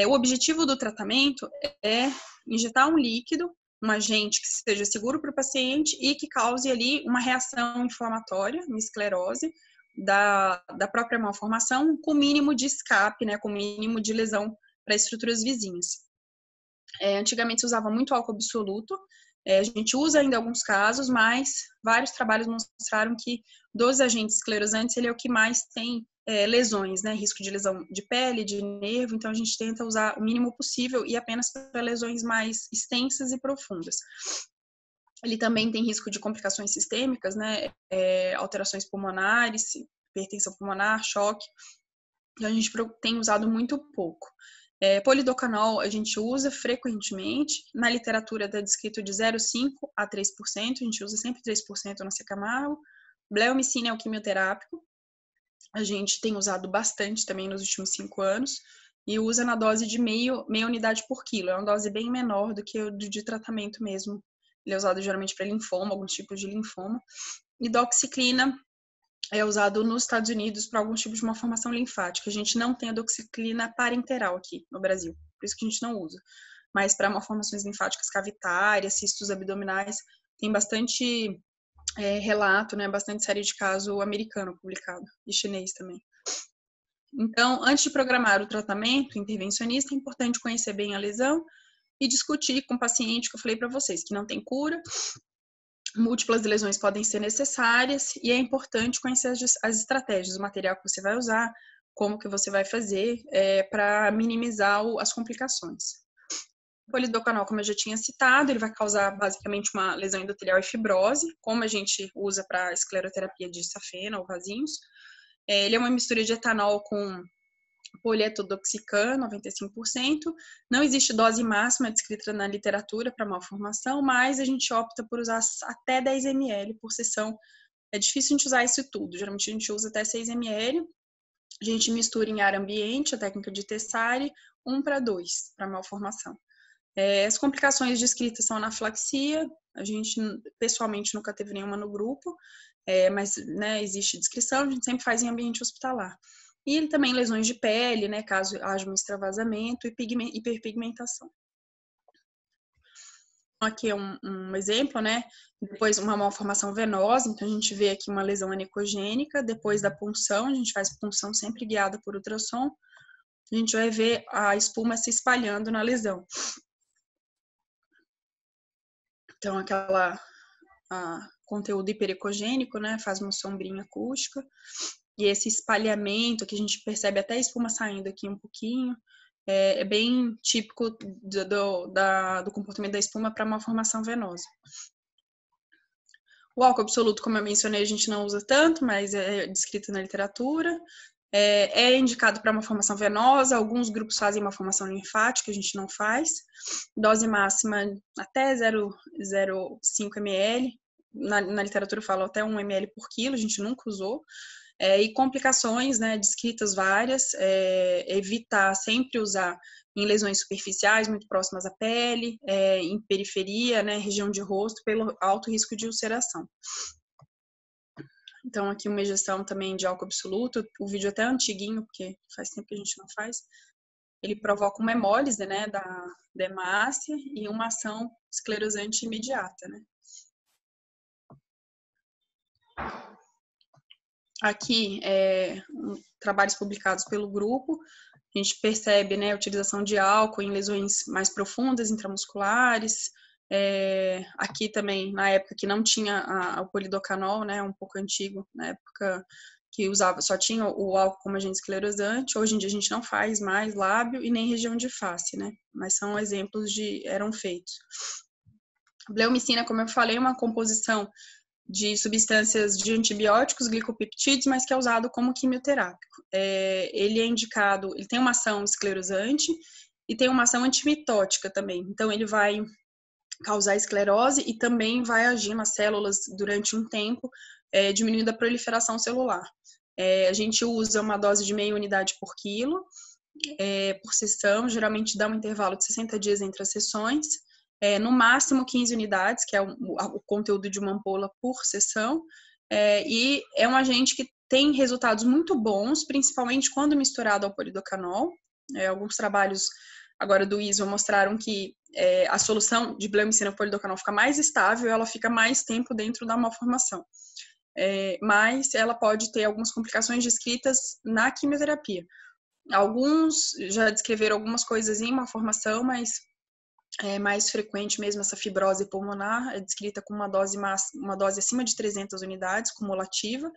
O objetivo do tratamento é injetar um líquido, um agente que seja seguro para o paciente e que cause ali uma reação inflamatória, uma esclerose da própria malformação, com mínimo de escape, né, com mínimo de lesão para estruturas vizinhas. Antigamente se usava muito álcool absoluto, a gente usa ainda em alguns casos, mas vários trabalhos mostraram que dos agentes esclerosantes ele é o que mais tem lesões, né? Risco de lesão de pele, de nervo, então a gente tenta usar o mínimo possível e apenas para lesões mais extensas e profundas. Ele também tem risco de complicações sistêmicas, né? Alterações pulmonares, hipertensão pulmonar, choque. Então a gente tem usado muito pouco. Polidocanol a gente usa frequentemente, na literatura está descrito de 0,5% a 3%, a gente usa sempre 3% no Camargo. Bleomicina é o quimioterápico, a gente tem usado bastante também nos últimos 5 anos, e usa na dose de meia unidade por quilo, é uma dose bem menor do que o de tratamento mesmo, ele é usado geralmente para linfoma, alguns tipos de linfoma, e doxiciclina é usado nos Estados Unidos para alguns tipos de malformação linfática. A gente não tem a doxiciclina parenteral aqui no Brasil, por isso que a gente não usa. Mas para malformações linfáticas cavitárias, cistos abdominais, tem bastante relato, né, bastante série de caso americano publicado, e chinês também. Então, antes de programar o tratamento intervencionista, é importante conhecer bem a lesão e discutir com o paciente, que eu falei para vocês, que não tem cura. Múltiplas lesões podem ser necessárias e é importante conhecer as estratégias, o material que você vai usar, como que você vai fazer para minimizar as complicações. O polidocanol, como eu já tinha citado, ele vai causar basicamente uma lesão endotelial e fibrose, como a gente usa para escleroterapia de safena ou vasinhos. Ele é uma mistura de etanol com polietodoxicam, 95%. Não existe dose máxima descrita na literatura para malformação, mas a gente opta por usar até 10 ml por sessão. É difícil a gente usar isso tudo, geralmente a gente usa até 6 ml. A gente mistura em ar ambiente, a técnica de Tessari, 1:2 para malformação. As complicações descritas são anafilaxia, a gente pessoalmente nunca teve nenhuma no grupo, mas né, existe descrição, a gente sempre faz em ambiente hospitalar. E também lesões de pele, né, caso haja um extravasamento e hiperpigmentação. Aqui é um exemplo, né, depois uma malformação venosa, então a gente vê aqui uma lesão anecogênica, depois da punção, a gente faz punção sempre guiada por ultrassom, a gente vai ver a espuma se espalhando na lesão. Então, conteúdo hiperecogênico, né, faz uma sombrinha acústica, e esse espalhamento, que a gente percebe até a espuma saindo aqui um pouquinho, é bem típico do comportamento da espuma para uma formação venosa. O álcool absoluto, como eu mencionei, a gente não usa tanto, mas é descrito na literatura. É indicado para uma formação venosa, alguns grupos fazem uma formação linfática, a gente não faz. Dose máxima até 0,5 ml, na literatura fala até 1 ml por quilo, a gente nunca usou. E complicações, né, descritas várias, evitar sempre usar em lesões superficiais, muito próximas à pele, em periferia, né, região de rosto, pelo alto risco de ulceração. Então, aqui uma injeção também de álcool absoluto, o vídeo até antiguinho, porque faz tempo que a gente não faz. Ele provoca uma hemólise, né, da hemácia e uma ação esclerosante imediata, né. Aqui, trabalhos publicados pelo grupo, a gente percebe, né, a utilização de álcool em lesões mais profundas, intramusculares, Aqui também, na época que não tinha o polidocanol, né, um pouco antigo, na época que só tinha o álcool como agente esclerosante. Hoje em dia a gente não faz mais lábio e nem região de face, né, mas são exemplos eram feitos. Bleomicina, como eu falei, é uma composição de substâncias de antibióticos, glicopeptídeos, mas que é usado como quimioterápico. Ele é indicado, ele tem uma ação esclerosante e tem uma ação antimitótica também. Então, ele vai causar esclerose e também vai agir nas células durante um tempo, diminuindo a proliferação celular. A gente usa uma dose de meia unidade por quilo, por sessão, geralmente dá um intervalo de 60 dias entre as sessões, no máximo 15 unidades, que é o conteúdo de uma ampola por sessão, e é um agente que tem resultados muito bons, principalmente quando misturado ao polidocanol. Alguns trabalhos agora do ISO mostraram que a solução de bleomicina polidocanol fica mais estável, ela fica mais tempo dentro da malformação. Mas ela pode ter algumas complicações descritas na quimioterapia. Alguns já descreveram algumas coisas em malformação, mas é mais frequente mesmo essa fibrose pulmonar, é descrita com uma dose acima de 300 unidades, cumulativa.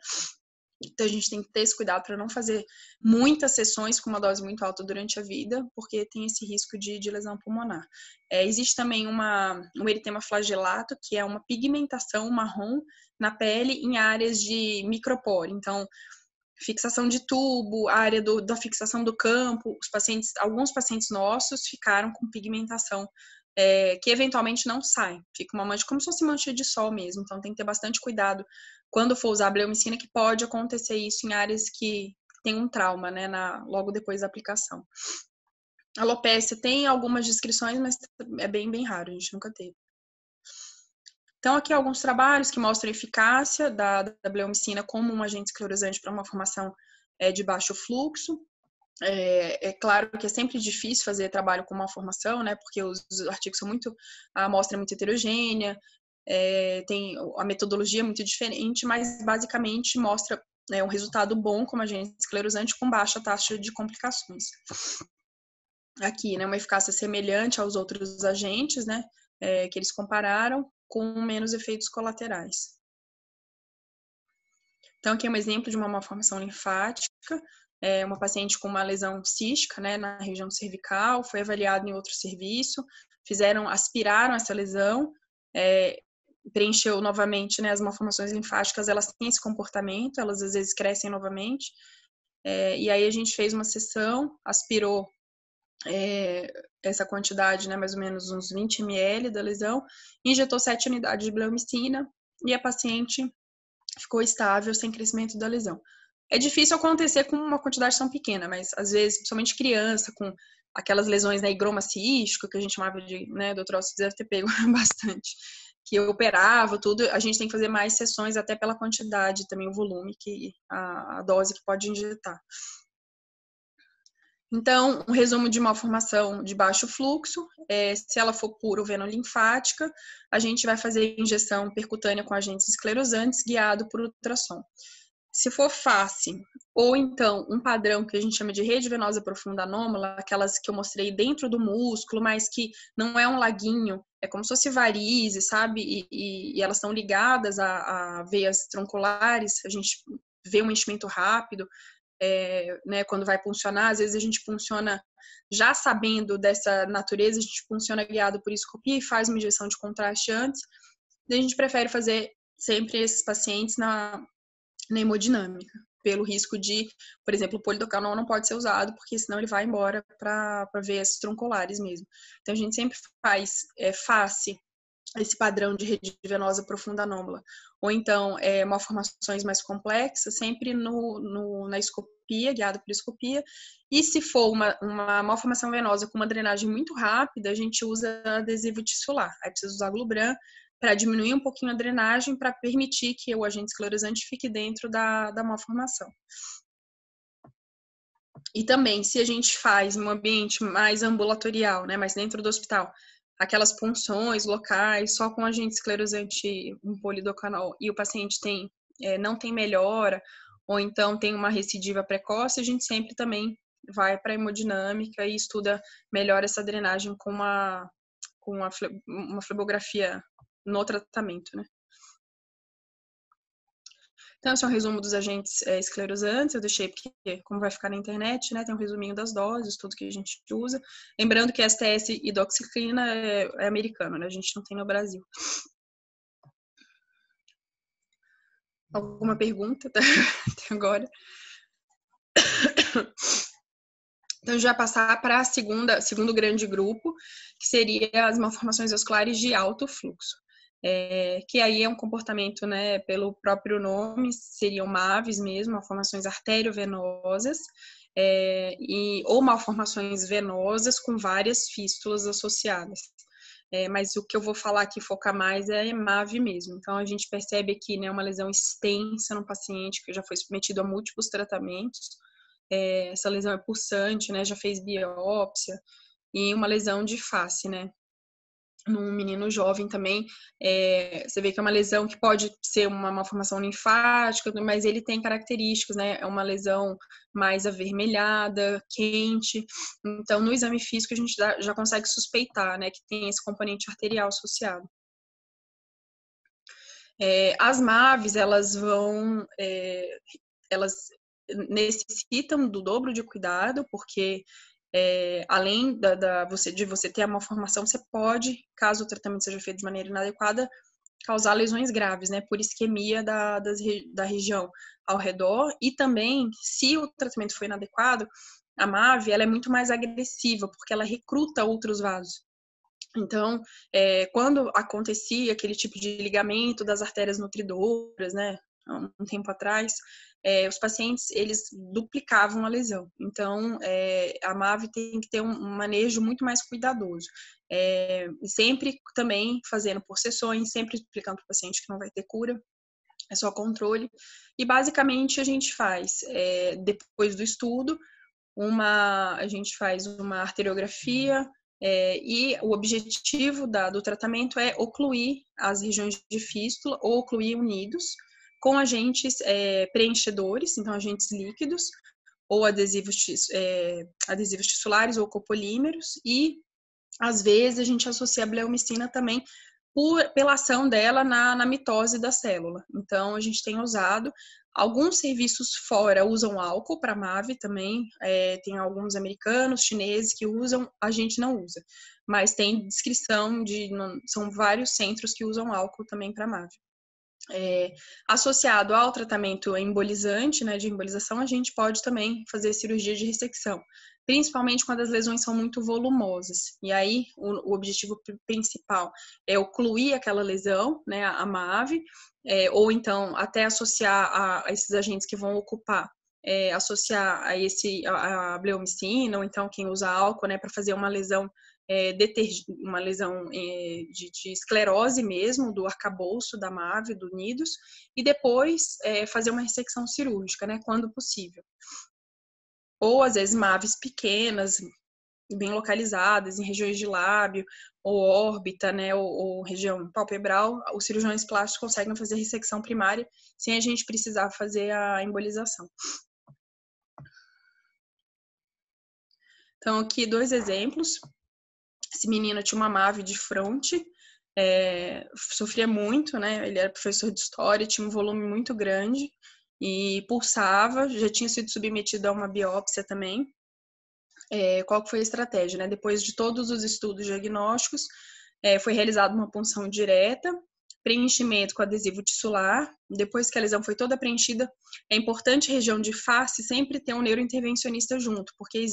Então, a gente tem que ter esse cuidado para não fazer muitas sessões com uma dose muito alta durante a vida, porque tem esse risco de lesão pulmonar. Existe também um eritema flagelato, que é uma pigmentação marrom na pele em áreas de micropore. Então, fixação de tubo, a área da fixação do campo, alguns pacientes nossos ficaram com pigmentação que eventualmente não sai. Fica uma mancha, como se fosse mancha de sol mesmo. Então, tem que ter bastante cuidado quando for usar a bleomicina, que pode acontecer isso em áreas que tem um trauma, né, logo depois da aplicação. A alopecia tem algumas descrições, mas é bem, bem raro, a gente nunca teve. Então, aqui alguns trabalhos que mostram a eficácia da bleomicina como um agente esclerosante para uma formação de baixo fluxo. É claro que é sempre difícil fazer trabalho com uma formação, né, porque os artigos são a amostra é muito heterogênea, tem a metodologia é muito diferente, mas basicamente mostra um resultado bom como agente esclerosante com baixa taxa de complicações. Aqui, né, uma eficácia semelhante aos outros agentes, né, que eles compararam, com menos efeitos colaterais. Então, aqui é um exemplo de uma malformação linfática, uma paciente com uma lesão cística, né, na região cervical, foi avaliada em outro serviço, aspiraram essa lesão, preencheu novamente, né, as malformações linfáticas, elas têm esse comportamento, elas às vezes crescem novamente, e aí a gente fez uma sessão, aspirou essa quantidade, né, mais ou menos uns 20 ml da lesão, injetou 7 unidades de bleomicina e a paciente ficou estável sem crescimento da lesão. É difícil acontecer com uma quantidade tão pequena, mas às vezes, principalmente criança, com aquelas lesões, né, higroma cístico, que a gente chamava de, né, doutor Alcio deve ter pego bastante, que operava tudo, a gente tem que fazer mais sessões até pela quantidade, também o volume, a dose que pode injetar. Então, um resumo de malformação de baixo fluxo, se ela for pura venolinfática, a gente vai fazer injeção percutânea com agentes esclerosantes guiado por ultrassom. Se for face, ou então um padrão que a gente chama de rede venosa profunda anômala, aquelas que eu mostrei dentro do músculo, mas que não é um laguinho, é como se fosse varizes, sabe? E elas estão ligadas a veias tronculares, a gente vê um enchimento rápido, né, quando vai puncionar, às vezes a gente punciona já sabendo dessa natureza, a gente punciona guiado por escopia e faz uma injeção de contraste antes. Daí a gente prefere fazer sempre esses pacientes na hemodinâmica, pelo risco de, por exemplo, o polidocanol não pode ser usado, porque senão ele vai embora para veias tronculares mesmo. Então a gente sempre faz face esse padrão de rede venosa profunda anômala, ou então malformações mais complexas, sempre na escopia, guiado por escopia, e se for uma malformação venosa com uma drenagem muito rápida, a gente usa adesivo tissular, aí precisa usar glubran para diminuir um pouquinho a drenagem, para permitir que o agente esclerosante fique dentro da malformação. E também, se a gente faz em um ambiente mais ambulatorial, né, mais dentro do hospital, aquelas punções locais, só com agente esclerosante, um polidocanol, e o paciente não tem melhora, ou então tem uma recidiva precoce, a gente sempre também vai para a hemodinâmica e estuda melhor essa drenagem com com uma flebografia no tratamento, né? Então, esse é um resumo dos agentes esclerosantes. Eu deixei porque, como vai ficar na internet, né, tem um resuminho das doses, tudo que a gente usa. Lembrando que STS e doxiciclina é americano, né? A gente não tem no Brasil. Alguma pergunta até agora? Então, já passar para a segundo grande grupo, que seria as malformações vasculares de alto fluxo. Que aí é um comportamento, né, pelo próprio nome, seriam MAVs mesmo, malformações arteriovenosas, ou malformações venosas com várias fístulas associadas. Mas o que eu vou falar aqui, focar mais, é MAV mesmo. Então, a gente percebe aqui, né, uma lesão extensa no paciente que já foi submetido a múltiplos tratamentos. Essa lesão é pulsante, né, já fez biópsia, e uma lesão de face, né, num menino jovem também. Você vê que é uma lesão que pode ser uma malformação linfática, mas ele tem características, né, é uma lesão mais avermelhada, quente. Então, no exame físico, a gente já consegue suspeitar, né, que tem esse componente arterial associado. As MAVs, elas necessitam do dobro de cuidado, porque além de você ter a malformação, você pode, caso o tratamento seja feito de maneira inadequada, causar lesões graves, né, por isquemia da região ao redor. E também, se o tratamento for inadequado, a MAV, ela é muito mais agressiva, porque ela recruta outros vasos. Então, quando acontecia aquele tipo de ligamento das artérias nutridoras, né, um tempo atrás, os pacientes, eles duplicavam a lesão. Então, a MAV tem que ter um manejo muito mais cuidadoso. Sempre também fazendo por sessões, sempre explicando para o paciente que não vai ter cura, é só controle. E, basicamente, a gente faz, depois do estudo, a gente faz uma arteriografia, e o objetivo do tratamento é ocluir as regiões de fístula ou ocluir unidos com agentes preenchedores, então agentes líquidos, ou adesivos tissulares ou copolímeros, e às vezes a gente associa a bleomicina também pela ação dela na mitose da célula. Então, a gente tem usado. Alguns serviços fora usam álcool para MAV também, tem alguns americanos, chineses que usam, a gente não usa. Mas tem descrição são vários centros que usam álcool também para MAV. Associado ao tratamento embolizante, né, de embolização, a gente pode também fazer cirurgia de ressecção, principalmente quando as lesões são muito volumosas. E aí, o objetivo principal é ocluir aquela lesão, né, a MAV, ou então até associar a esses agentes que vão ocupar, associar a bleomicina, ou então quem usa álcool, né, para fazer uma lesão uma lesão de esclerose mesmo, do arcabouço da MAV, do Nidus, e depois fazer uma ressecção cirúrgica, né, quando possível. Ou, às vezes, MAVs pequenas, bem localizadas, em regiões de lábio, ou órbita, né, ou região palpebral, os cirurgiões plásticos conseguem fazer ressecção primária sem a gente precisar fazer a embolização. Então, aqui 2 exemplos. Esse menino tinha uma MAV de fronte, sofria muito, né? Ele era professor de história, tinha um volume muito grande e pulsava, já tinha sido submetido a uma biópsia também. Qual que foi a estratégia, né? Depois de todos os estudos diagnósticos, foi realizada uma punção direta, preenchimento com adesivo tissular. Depois que a lesão foi toda preenchida, é importante a região de face sempre ter um neurointervencionista junto, porque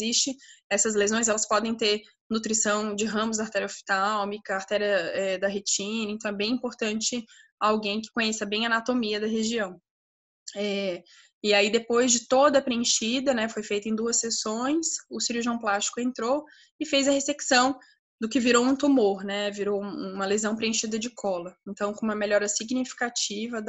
essas lesões, elas podem ter nutrição de ramos da artéria oftálmica, artéria da retina, então é bem importante alguém que conheça bem a anatomia da região. E aí, depois de toda preenchida, né, foi feita em 2 sessões, o cirurgião plástico entrou e fez a ressecção do que virou um tumor, né, virou uma lesão preenchida de cola. Então, com uma melhora significativa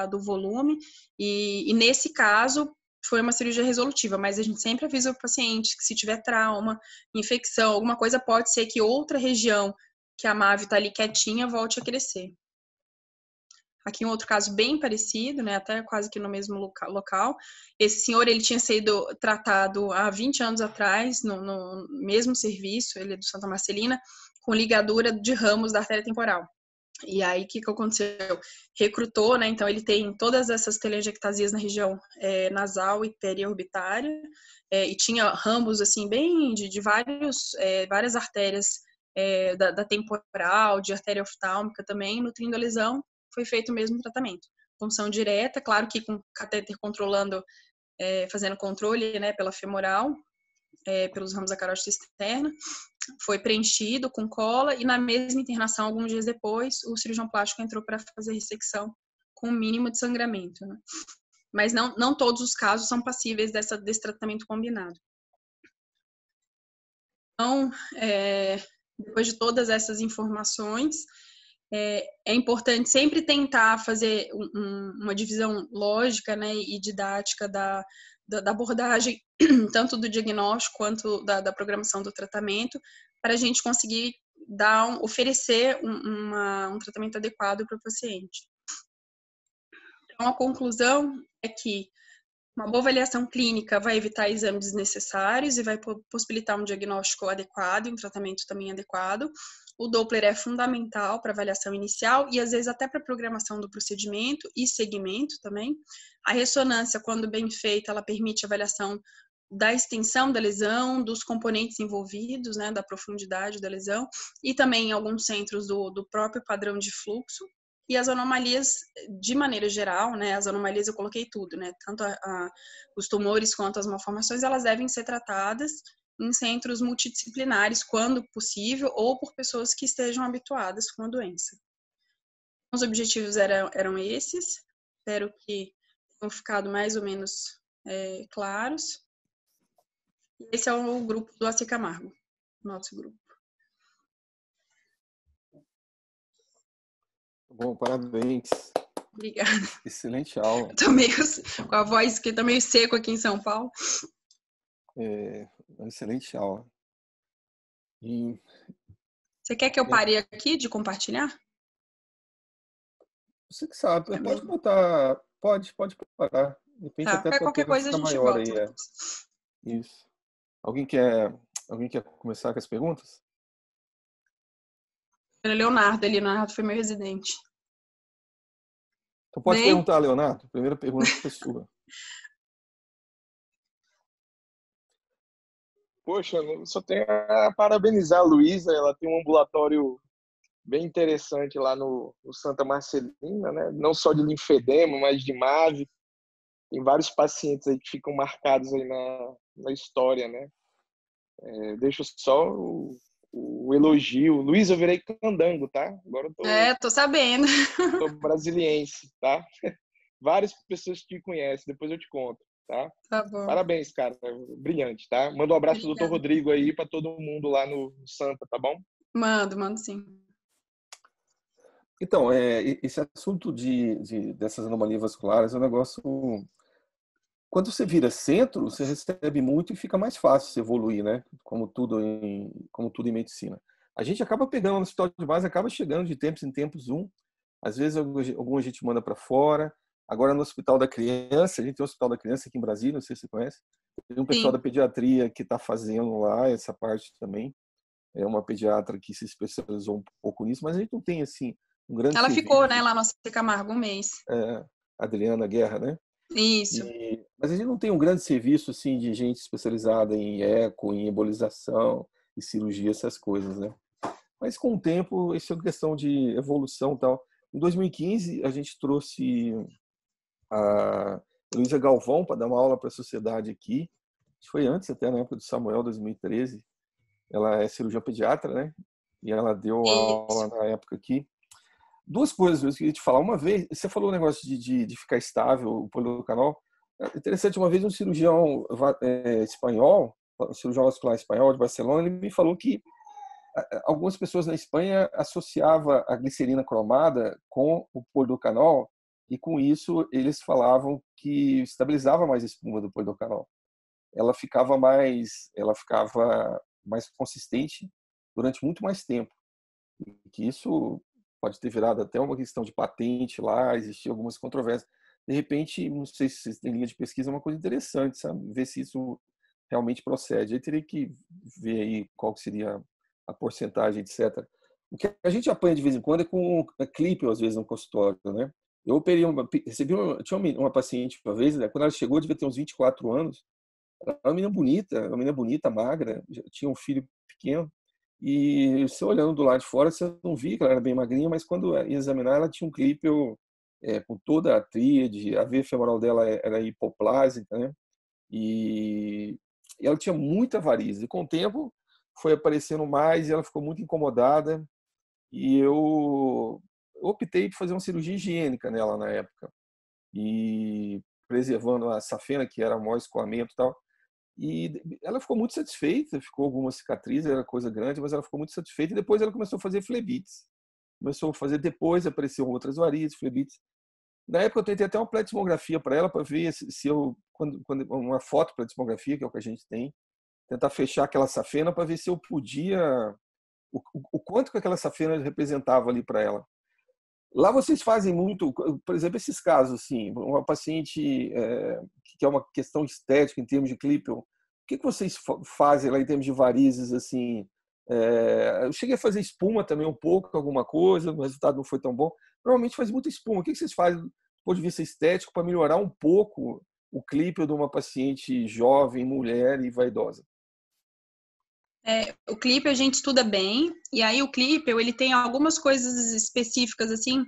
do volume, e nesse caso, foi uma cirurgia resolutiva, mas a gente sempre avisa o paciente que se tiver trauma, infecção, alguma coisa, pode ser que outra região que a MAV está ali quietinha volte a crescer. Aqui um outro caso bem parecido, né, até quase que no mesmo local. Esse senhor, ele tinha sido tratado há 20 anos atrás, no mesmo serviço, ele é do Santa Marcelina, com ligadura de ramos da artéria temporal. E aí, o que aconteceu? Recrutou, né? Então, ele tem todas essas telangiectasias na região nasal e periorbitária, e tinha ramos, assim, bem de várias artérias da temporal, de artéria oftálmica também, nutrindo a lesão, foi feito o mesmo tratamento. Punção direta, claro que com catéter controlando, fazendo controle, né, pela femoral, pelos ramos da carótida externa, foi preenchido com cola e na mesma internação, alguns dias depois, o cirurgião plástico entrou para fazer ressecção com o mínimo de sangramento, né? Mas não todos os casos são passíveis desse tratamento combinado. Então, depois de todas essas informações, é importante sempre tentar fazer uma divisão lógica, né, e didática da abordagem, tanto do diagnóstico quanto da programação do tratamento, para a gente conseguir oferecer um tratamento adequado para o paciente. Então, a conclusão é que uma boa avaliação clínica vai evitar exames desnecessários e vai possibilitar um diagnóstico adequado e um tratamento também adequado. O Doppler é fundamental para avaliação inicial e, às vezes, até para a programação do procedimento e segmento também. A ressonância, quando bem feita, ela permite a avaliação da extensão da lesão, dos componentes envolvidos, né, da profundidade da lesão, e também em alguns centros do próprio padrão de fluxo. E as anomalias, de maneira geral, né, as anomalias eu coloquei tudo, né, tanto os tumores quanto as malformações, elas devem ser tratadas em centros multidisciplinares, quando possível, ou por pessoas que estejam habituadas com a doença. Os objetivos eram esses, espero que tenham ficado mais ou menos claros. Esse é o grupo do AC Camargo, nosso grupo. Bom, parabéns. Obrigada. Excelente aula. Eu tô meio com a voz que tá meio seco aqui em São Paulo. Uma excelente aula. E Você quer que eu pare aqui de compartilhar? você que sabe, pode botar, pode parar. De repente Tá, até qualquer para coisa a ficar gente maior volta aí. depois. Isso. Alguém quer começar com as perguntas? Leonardo foi meu residente. Então pode Bem? perguntar, Leonardo. A primeira pergunta é sua. Poxa, eu só tenho a parabenizar a Luísa, ela tem um ambulatório bem interessante lá no Santa Marcelina, né? Não só de linfedema, mas de MAVE. Tem vários pacientes aí que ficam marcados aí na história, né? Deixo só o elogio. Luísa, eu virei candango, tá? Agora eu tô sabendo. tô brasiliense, tá? Várias pessoas te conhecem, depois eu te conto, tá? Tá bom. Parabéns, cara. Brilhante, tá? Manda um abraço Obrigada. pro Dr. Rodrigo aí, para todo mundo lá no Santa, tá bom? Mando sim. Então, esse assunto dessas anomalias vasculares é um negócio. Quando você vira centro, você recebe muito e fica mais fácil você evoluir, né? Como tudo em medicina. A gente acaba pegando no hospital de base, acaba chegando de tempos em tempos às vezes alguma gente manda para fora. Agora no Hospital da Criança, a gente tem o Hospital da Criança aqui em Brasília, não sei se você conhece. Tem um pessoal da pediatria que está fazendo lá essa parte também. É uma pediatra que se especializou um pouco nisso, mas a gente não tem assim um grande Ela serviço. ficou, né, lá no AC Camargo um mês. Adriana Guerra, né? Isso. Mas a gente não tem um grande serviço assim de gente especializada em eco, em embolização e cirurgia, essas coisas, né? Mas com o tempo, isso é uma questão de evolução e tal. Em 2015, a gente trouxe a Luísa Galvão para dar uma aula para a sociedade aqui. Acho que foi antes, até na época do Samuel, 2013. Ela é cirurgiã pediatra, né? E ela deu aula na época aqui. Duas coisas eu queria te falar. Uma vez, você falou o negócio de ficar estável, o policanal. É interessante, uma vez um cirurgião espanhol, um cirurgião vascular espanhol de Barcelona, ele me falou que algumas pessoas na Espanha associavam a glicerina cromada com o policanal e com isso eles falavam que estabilizava mais a espuma do policanal. Ela ficava mais consistente durante muito mais tempo. E que isso pode ter virado até uma questão de patente lá, existiam algumas controvérsias. De repente, não sei se vocês têm linha de pesquisa, é uma coisa interessante, sabe? Ver se isso realmente procede. Aí teria que ver aí qual seria a porcentagem, etc. O que a gente apanha de vez em quando é com clipe, às vezes, no consultório, né? Eu tinha uma paciente uma vez, né, quando ela chegou, devia ter uns 24 anos, ela era uma menina bonita, magra, já tinha um filho pequeno, e você olhando do lado de fora, você não via que ela era bem magrinha, mas quando ia examinar, ela tinha um clipe com toda a tríade, a veia femoral dela era hipoplásica, né? E ela tinha muita varizes. E com o tempo foi aparecendo mais e ela ficou muito incomodada. E eu optei por fazer uma cirurgia higiênica nela na época. E preservando a safena, que era o maior escoamento e tal. E ela ficou muito satisfeita, ficou algumas cicatrizes, era coisa grande, mas ela ficou muito satisfeita. E depois ela começou a fazer flebites. Começou a fazer depois, apareceram outras varizes, flebites. Na época eu tentei até uma pletismografia para ela, para ver se eu, quando uma foto pletismografia, que é o que a gente tem, tentar fechar aquela safena para ver se eu podia, o quanto que aquela safena representava ali para ela. Lá vocês fazem muito, por exemplo, esses casos, assim, uma paciente que é uma questão estética em termos de clipe, o que vocês fazem lá em termos de varizes, assim? Eu cheguei a fazer espuma também um pouco, alguma coisa, o resultado não foi tão bom. Normalmente faz muita espuma. O que vocês fazem do ponto de vista estético para melhorar um pouco o clipe de uma paciente jovem, mulher e vaidosa? O clipe a gente estuda bem, e aí o clipe ele tem algumas coisas específicas assim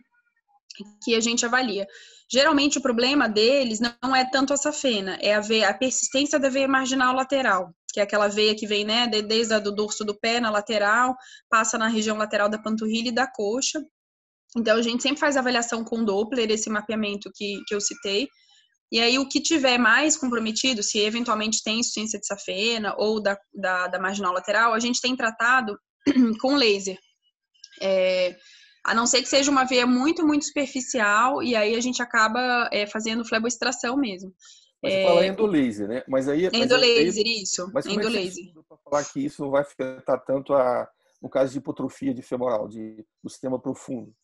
que a gente avalia. Geralmente o problema deles não é tanto a safena, é a persistência da veia marginal lateral, que é aquela veia que vem, né, desde o dorso do pé na lateral, passa na região lateral da panturrilha e da coxa. Então a gente sempre faz avaliação com Doppler, esse mapeamento que eu citei. E aí, o que tiver mais comprometido, se eventualmente tem insuficiência de safena ou da marginal lateral, a gente tem tratado com laser. A não ser que seja uma veia muito, muito superficial, e aí a gente acaba fazendo fleboextração mesmo. Mas você fala endolaser, né? Endolaser, isso. Mas como é que você Endolaser. estuda para falar que isso não vai afetar tanto no caso de hipotrofia de femoral, do sistema profundo?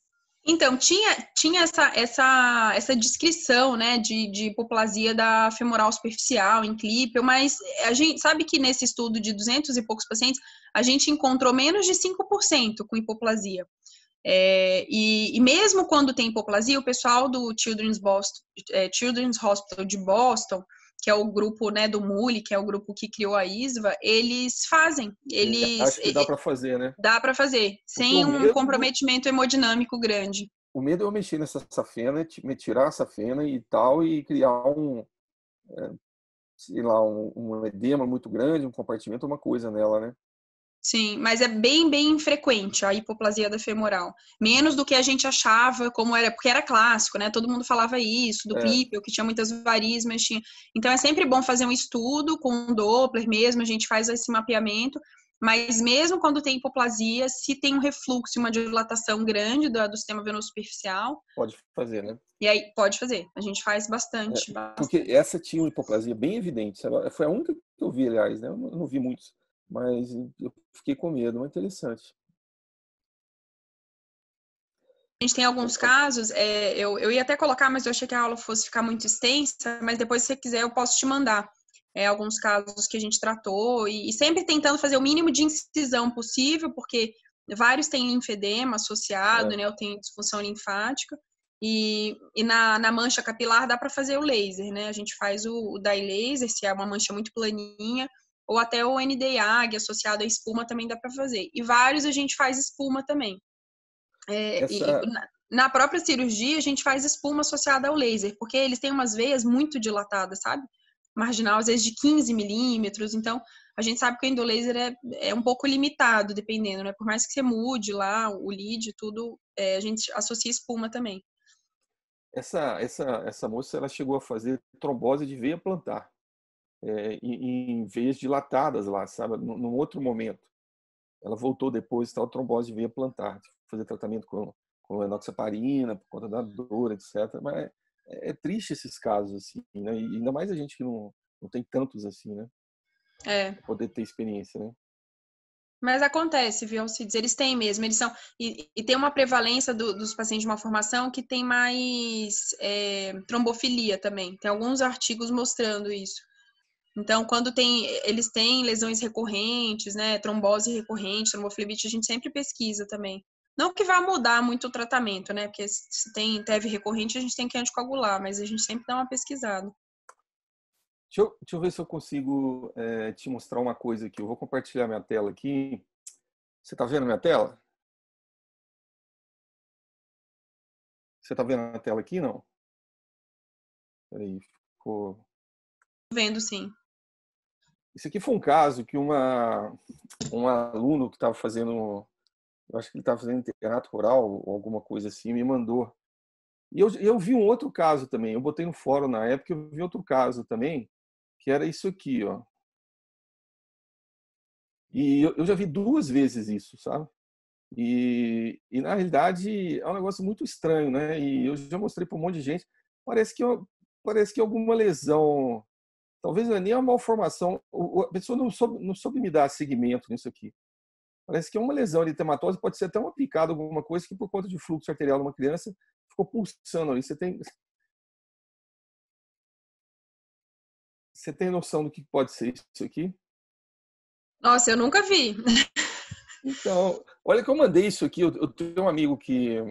Então, tinha essa descrição, né, de hipoplasia da femoral superficial em Klippel, mas a gente sabe que nesse estudo de 200 e poucos pacientes, a gente encontrou menos de 5% com hipoplasia. E mesmo quando tem hipoplasia, o pessoal do Children's Hospital de Boston, que é o grupo, né, do Muli, que é o grupo que criou a ISVA, eles fazem. Acho que dá para fazer, né? Dá para fazer, sem um comprometimento hemodinâmico grande. O medo é eu mexer nessa safena, me tirar a safena e tal, e criar sei lá, um edema muito grande, um compartimento, uma coisa nela, né? Sim, mas é bem, bem frequente a hipoplasia da femoral. Menos do que a gente achava, como era, porque era clássico, né? Todo mundo falava isso, do Klippel, que tinha muitas varizes, mas tinha. Então é sempre bom fazer um estudo com um Doppler mesmo, a gente faz esse mapeamento, mas mesmo quando tem hipoplasia, se tem um refluxo e uma dilatação grande do sistema venoso superficial. Pode fazer, né? E aí, pode fazer. A gente faz bastante. Porque essa tinha uma hipoplasia bem evidente. Sabe? Foi a única que eu vi, aliás, né? Eu não vi muitos. Mas eu fiquei com medo, mas interessante. A gente tem alguns casos, eu ia até colocar, mas eu achei que a aula fosse ficar muito extensa, mas depois, se você quiser, eu posso te mandar alguns casos que a gente tratou, e sempre tentando fazer o mínimo de incisão possível, porque vários têm linfedema associado, né, ou tem disfunção linfática, e na mancha capilar dá para fazer o laser, né, a gente faz o dye laser, se é uma mancha muito planinha, ou até o NDAG associado à espuma também dá para fazer. E vários a gente faz espuma também. Na própria cirurgia, a gente faz espuma associada ao laser, porque eles têm umas veias muito dilatadas, sabe? Marginal, às vezes, de 15 milímetros. Então, a gente sabe que o endolaser é um pouco limitado, dependendo, né? Por mais que você mude lá o lead, tudo, a gente associa espuma também. Essa moça, ela chegou a fazer trombose de veia plantar. Em veias dilatadas lá, sabe? Num outro momento. Ela voltou depois, tal, trombose de veia plantar, fazer tratamento com enoxaparina, por conta da dor, etc. Mas é triste esses casos, assim, né? E ainda mais a gente que não tem tantos assim, né? Pra poder ter experiência, né? Mas acontece, viu, Alcides? Eles têm mesmo, eles são. E tem uma prevalência dos pacientes de malformação que tem mais trombofilia também. Tem alguns artigos mostrando isso. Então, quando eles têm lesões recorrentes, né, trombose recorrente, tromboflebite, a gente sempre pesquisa também. Não que vá mudar muito o tratamento, né, porque se tem TEV recorrente, a gente tem que anticoagular, mas a gente sempre dá uma pesquisada. Deixa eu ver se eu consigo te mostrar uma coisa aqui. Eu vou compartilhar minha tela aqui. Você está vendo minha tela? Você está vendo a tela aqui, não? Peraí, ficou... Vendo, sim. Isso aqui foi um caso que um aluno que estava fazendo, eu acho que ele estava fazendo internato rural ou alguma coisa assim, me mandou. E eu vi um outro caso também. Eu botei no fórum na época, eu vi outro caso também, que era isso aqui, ó. E eu já vi 2 vezes isso, sabe? E na realidade é um negócio muito estranho, né? E eu já mostrei para um monte de gente. Parece que alguma lesão, talvez não é nem uma malformação, a pessoa não soube me dar seguimento nisso aqui. Parece que é uma lesão eritematosa, pode ser até uma picada, alguma coisa que por conta de fluxo arterial de uma criança ficou pulsando ali. Você tem noção do que pode ser isso aqui? Nossa, eu nunca vi. Então, olha que eu mandei isso aqui. Eu tenho um amigo que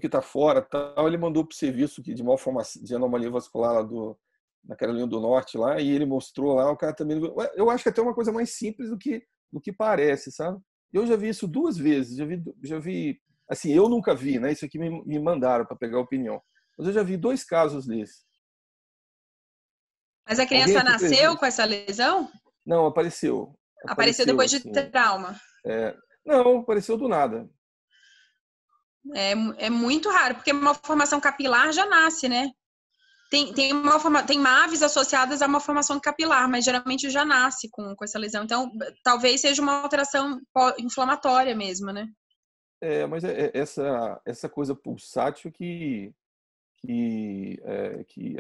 está fora, tal. Ele mandou para o serviço de malformação, de anomalia vascular lá na Carolina do Norte lá, e ele mostrou lá. O cara também, eu acho que até uma coisa mais simples do que parece, sabe? Eu já vi isso 2 vezes. Já vi, assim, eu nunca vi, né? Isso aqui me mandaram para pegar a opinião. Mas eu já vi 2 casos desses. Mas a Alguém criança aqui nasceu presente? com essa lesão? Não, apareceu. Apareceu depois de Assim. trauma. Não, apareceu do nada. É muito raro, porque uma formação capilar já nasce, né? Tem MAVs associadas a uma formação capilar, mas geralmente já nasce com essa lesão. Então, talvez seja uma alteração inflamatória mesmo, né? Mas essa coisa pulsátil que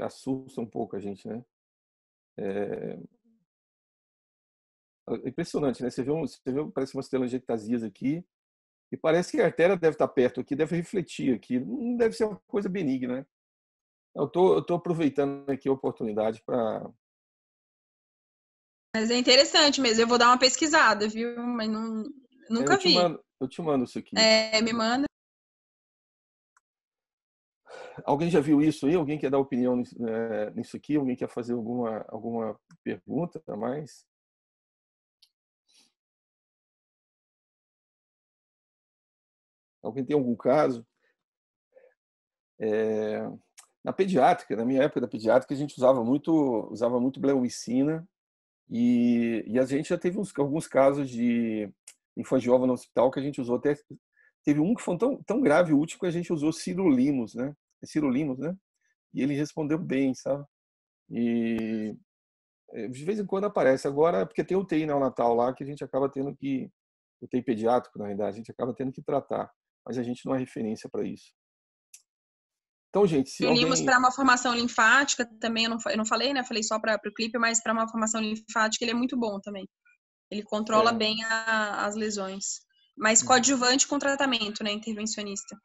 assusta um pouco a gente, né? É impressionante, né? Você vê parece umas telangiectasias aqui, e parece que a artéria deve estar perto aqui, deve refletir aqui. Não deve ser uma coisa benigna, né? Eu tô aproveitando aqui a oportunidade para... Mas é interessante mesmo. Eu vou dar uma pesquisada, viu? Mas nunca vi. Eu te mando isso aqui. Me manda. Alguém já viu isso aí? Alguém quer dar opinião nisso aqui? Alguém quer fazer alguma pergunta a mais? Alguém tem algum caso? Na pediátrica, na minha época da pediátrica, a gente usava muito bleumicina e a gente já teve alguns casos de linfangioma no hospital que a gente usou até... Teve um que foi tão grave, o último, que a gente usou sirolimus, né? Sirolimus, né? E ele respondeu bem, sabe? E de vez em quando aparece. Agora, porque tem UTI neonatal lá que a gente acaba tendo que... UTI pediátrico, na realidade, a gente acaba tendo que tratar. Mas a gente não é referência para isso. Então, gente, se Unimos alguém... para uma formação linfática também, eu não falei, né? Falei só para o clipe, mas para uma formação linfática ele é muito bom também. Ele controla bem as lesões. Mas coadjuvante com tratamento, né? Intervencionista.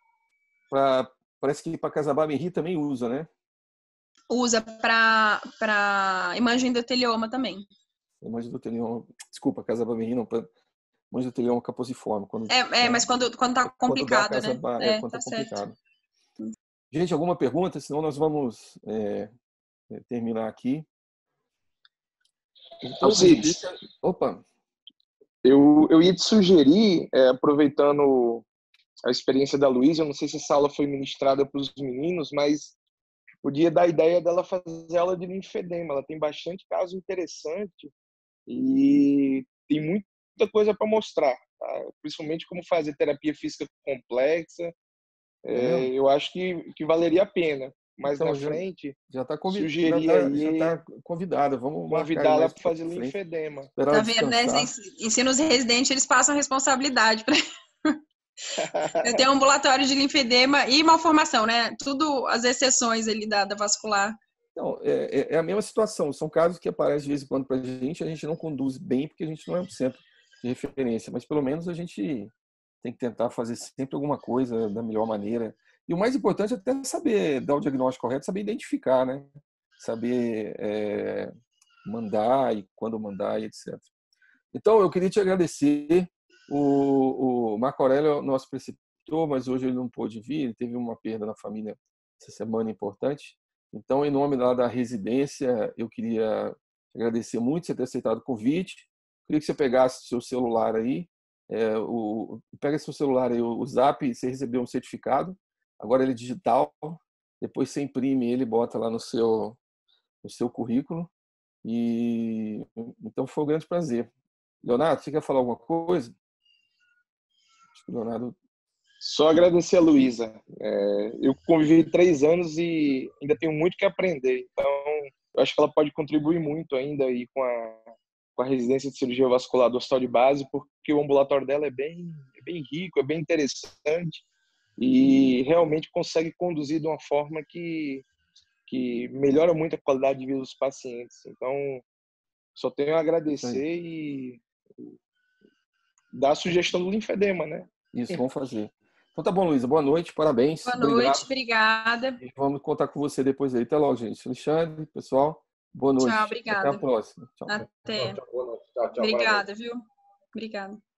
Parece que para Casabá-Merri também usa, né? Usa para hemangiendotelioma também. Hemangiendotelioma, desculpa, Casabá-Merri não, hemangiendotelioma caposiforme. Mas quando tá complicado, né? Quando tá tá complicado. Certo. Gente, alguma pergunta? Senão nós vamos terminar aqui. Então, opa! Eu ia te sugerir, aproveitando a experiência da Luísa, eu não sei se essa aula foi ministrada para os meninos, mas podia dar a ideia dela fazer aula de linfedema. Ela tem bastante caso interessante e tem muita coisa para mostrar, tá? Principalmente como fazer terapia física complexa. Eu acho que valeria a pena. Mas então, na frente, já está convidada. Vamos convidá-la para fazer linfedema. Tá vendo, né? Ensinos residentes, eles passam responsabilidade para... Eu tenho um ambulatório de linfedema e malformação, né? Tudo as exceções ali da vascular. Então, é a mesma situação. São casos que aparecem de vez em quando para a gente não conduz bem porque a gente não é um centro de referência, mas pelo menos a gente tem que tentar fazer sempre alguma coisa da melhor maneira. E o mais importante é até saber dar o diagnóstico correto, saber identificar, né? Saber mandar e quando mandar e etc. Então, eu queria te agradecer. O Marco Aurélio é o nosso preceptor, mas hoje ele não pôde vir, ele teve uma perda na família essa semana importante. Então, em nome lá da residência, eu queria agradecer muito você ter aceitado o convite. Queria que você pegasse seu celular aí, pega seu celular aí, o Zap, você recebeu um certificado, agora ele é digital, depois você imprime ele e bota lá no seu currículo. E então foi um grande prazer. Leonardo, você quer falar alguma coisa? Acho que o Leonardo... Só agradecer a Luísa. Eu convivi 3 anos e ainda tenho muito que aprender. Então, eu acho que ela pode contribuir muito ainda aí com a residência de cirurgia vascular do Hospital de Base, porque o ambulatório dela é bem rico, é bem interessante e realmente consegue conduzir de uma forma que melhora muito a qualidade de vida dos pacientes. Então, só tenho a agradecer e dar a sugestão do linfedema, né? Isso, vamos fazer. Então tá bom, Luísa. Boa noite, parabéns. Boa noite, obrigada. E vamos contar com você depois aí. Até logo, gente. Alexandre, pessoal, boa noite. Tchau, obrigada. Até a próxima. Tchau. Até. Boa noite. Tchau, Obrigada, viu? Obrigada.